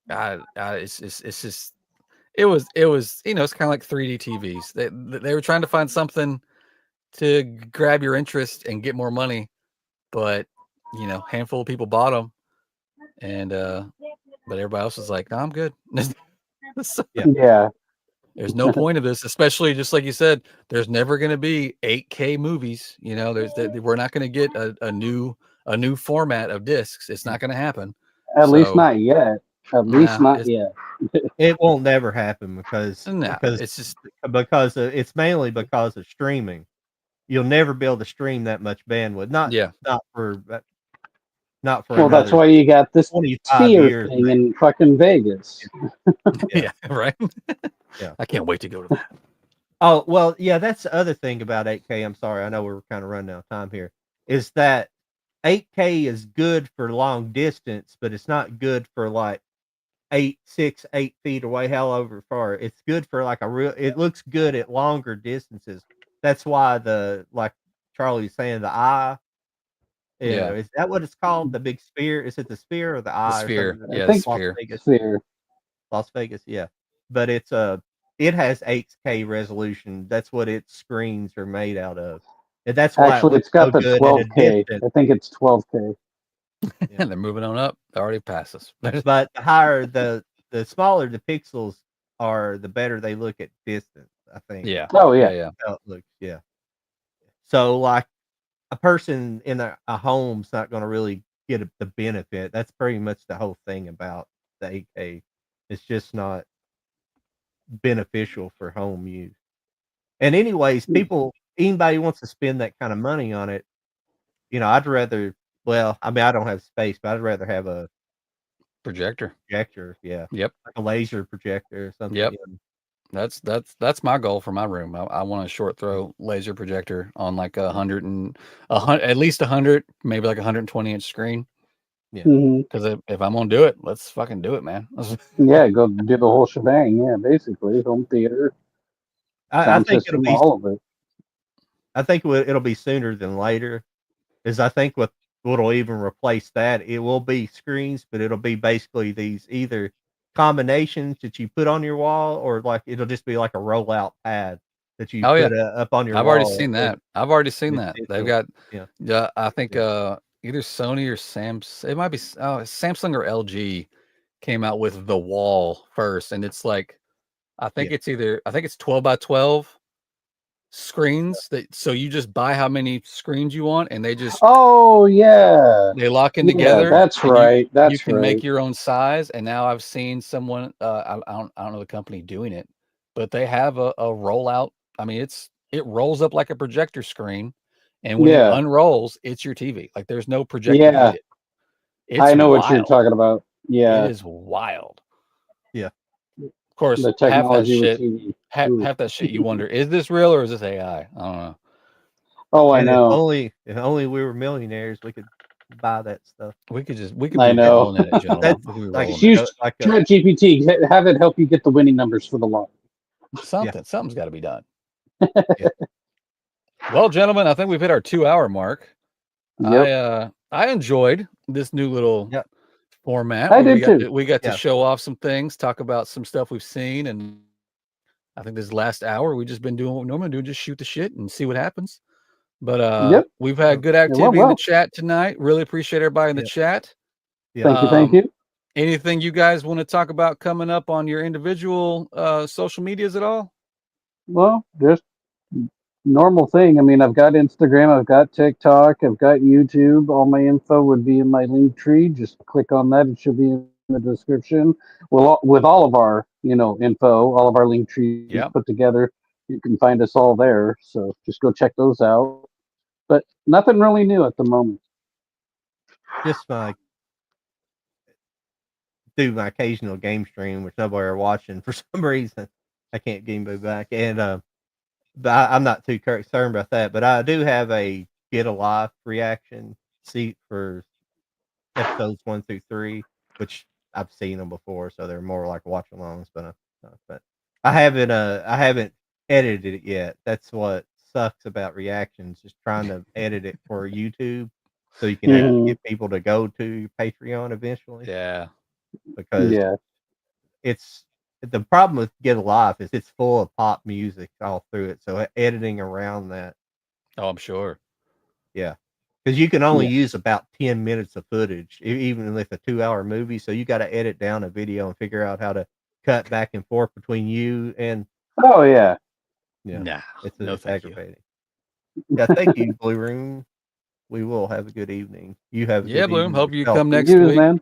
it's just it was it's kind of like 3D TVs. They were trying to find something to grab your interest and get more money, but handful of people bought them, and but everybody else was like, "No, I'm good." So, yeah. yeah, there's no point of this, especially just like you said. There's never going to be 8K movies. We're not going to get a new format of discs. It's not going to happen. at least So, not yet. At least nah, not it's yet. It won't never happen because no, because it's just it's mainly because of streaming. You'll never be able to stream that much bandwidth. yeah, Not for Well, that's another why you got this 25 sphere years, thing maybe. in fucking Vegas. Yeah, yeah, right. yeah. I can't wait to go to that. Oh, well, yeah, that's the other thing about 8K. I'm sorry, I know we're kind of running out of time here. Is that 8K is good for long distance, but it's not good for like 6, 8 feet away, however far. It's good for like a real. It looks good at longer distances. That's why like Charlie was saying, the eye. Yeah. Is that what it's called? The big sphere? Is it the sphere or the The eye or sphere. something? Yeah, I the think Las sphere. Vegas. Sphere. Las Vegas, yeah. But it has 8K resolution. That's what its screens are made out of. And that's why it Actually, looks it's got so the good at a 12K. distance. I think it's 12K. Yeah. And they're moving on up. They already passed us. But the higher the smaller the pixels are, the better they look at distance, I think. Yeah. Oh yeah. Yeah. How it looks, yeah. So like a person in a home's not going to really get the benefit. That's pretty much the whole thing about the 8K. It's just not beneficial for home use. And anyways, anybody wants to spend that kind of money on it, I'd rather, well, I mean, I don't have space, but I'd rather have a Projector. projector, yeah, Yep. like a laser projector or something. Yep. That's my goal for my room. I want a short throw laser projector on like 100 at least 100, maybe like 120-inch screen. Yeah. Because if I'm gonna do it, let's fucking do it, man. Yeah, go do the whole shebang. Yeah, basically home theater, I sound think it'll system, be, all of it. I think it'll be sooner than later. Is I think what'll even replace that, it will be screens, but it'll be basically these either combinations that you put on your wall, or like it'll just be like a rollout pad that you Oh yeah, put up on your I've wall. already seen that. I've already seen that. It's They've got, yeah. I think Yeah. either Sony or Samsung. It might be Samsung or LG came out with the wall first, and it's like I think it's 12 by 12 screens so you just buy how many screens you want, and they just they lock in together. That's and right. You can make your own size. And now I've seen someone I don't know the company doing it, but they have a rollout. I mean, it rolls up like a projector screen, and when it unrolls, it's your TV. Like there's no projector needed. It's I know wild. what you're talking about. Yeah, it is wild. Yeah. Of course, the technology with TV. TV. Half that shit you wonder, is this real or is this AI? I don't know. Oh, I And know. if only we were millionaires, we could buy that stuff. We could I be know. rolling in it, gentlemen. We could be Like, rolling Use in it. like a, ChatGPT. Have it help you get the winning numbers for the lot. Something's got to be done. Yeah. Well, gentlemen, I think we've hit our 2-hour mark. Yep. I enjoyed this new little format. I did too. We got to show off some things, talk about some stuff we've seen, and I think this last hour we've just been doing what we normally do, just shoot the shit and see what happens. But we've had good activity in the chat tonight. Really appreciate everybody in the chat. Thank you. Anything you guys want to talk about coming up on your individual social medias at all? Well, just normal thing. I mean, I've got Instagram, I've got TikTok, I've got YouTube. All my info would be in my link tree. Just click on that. It should be in the description. Well, with all of our, info, all of our link trees put together, you can find us all there. So just go check those out. But nothing really new at the moment. Just do my occasional game stream, which nobody are watching for some reason. I can't game move back, and but I'm not too concerned about that. But I do have a Get a Life reaction seat for episodes 1 through 3, which I've seen them before, so they're more like watch alongs. But I haven't edited it yet. That's what sucks about reactions, just trying to edit it for YouTube so you can actually get people to go to your Patreon eventually. Yeah, because it's the problem with Get a Life is it's full of pop music all through it. So editing around that. Oh, I'm sure. Yeah. Because you can only use about 10 minutes of footage, even with a 2-hour movie. So you got to edit down a video and figure out how to cut back and forth between you and. Oh, yeah. Yeah. Nah, it's aggravating. Yeah. Thank you, Blue Room. We will have a good evening. You have a good Bloom. evening Hope you yourself. come next week. Man.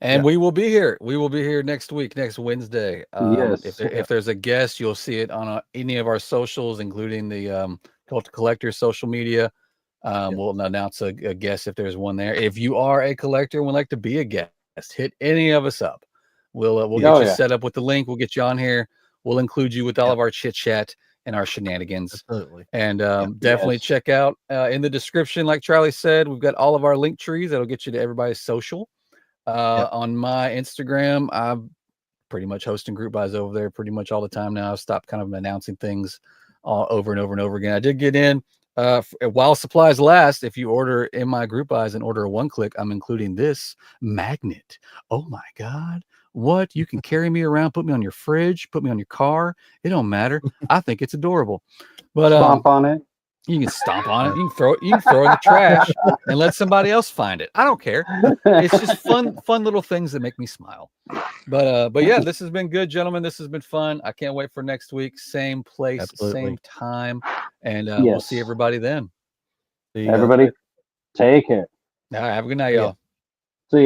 And we will be here. We will be here next week, next Wednesday. If there's a guest, you'll see it on any of our socials, including the Cult Collector social media. We'll announce a guest if there's one there. If you are a collector and would like to be a guest, hit any of us up. We'll get you set up with the link. We'll get you on here. We'll include you with all of our chit chat and our shenanigans. Absolutely. And definitely check out in the description, like Charlie said, we've got all of our link trees that'll get you to everybody's social. On my Instagram, I've pretty much hosting group buys over there pretty much all the time now. I've stopped kind of announcing things over and over and over again. I did get in while supplies last. If you order in my group buys and order a one-click, I'm including this magnet. Oh my God. What? You can carry me around, put me on your fridge, put me on your car. It don't matter. I think it's adorable. But Stomp on it. you can stomp on it. You can throw it in the trash and let somebody else find it. I don't care. It's just fun little things that make me smile. But yeah, this has been good, gentlemen. This has been fun. I can't wait for next week. Same place, Absolutely. same time. And we'll see everybody then. See you guys Everybody, later. take care. All right, have a good night, Yeah. y'all.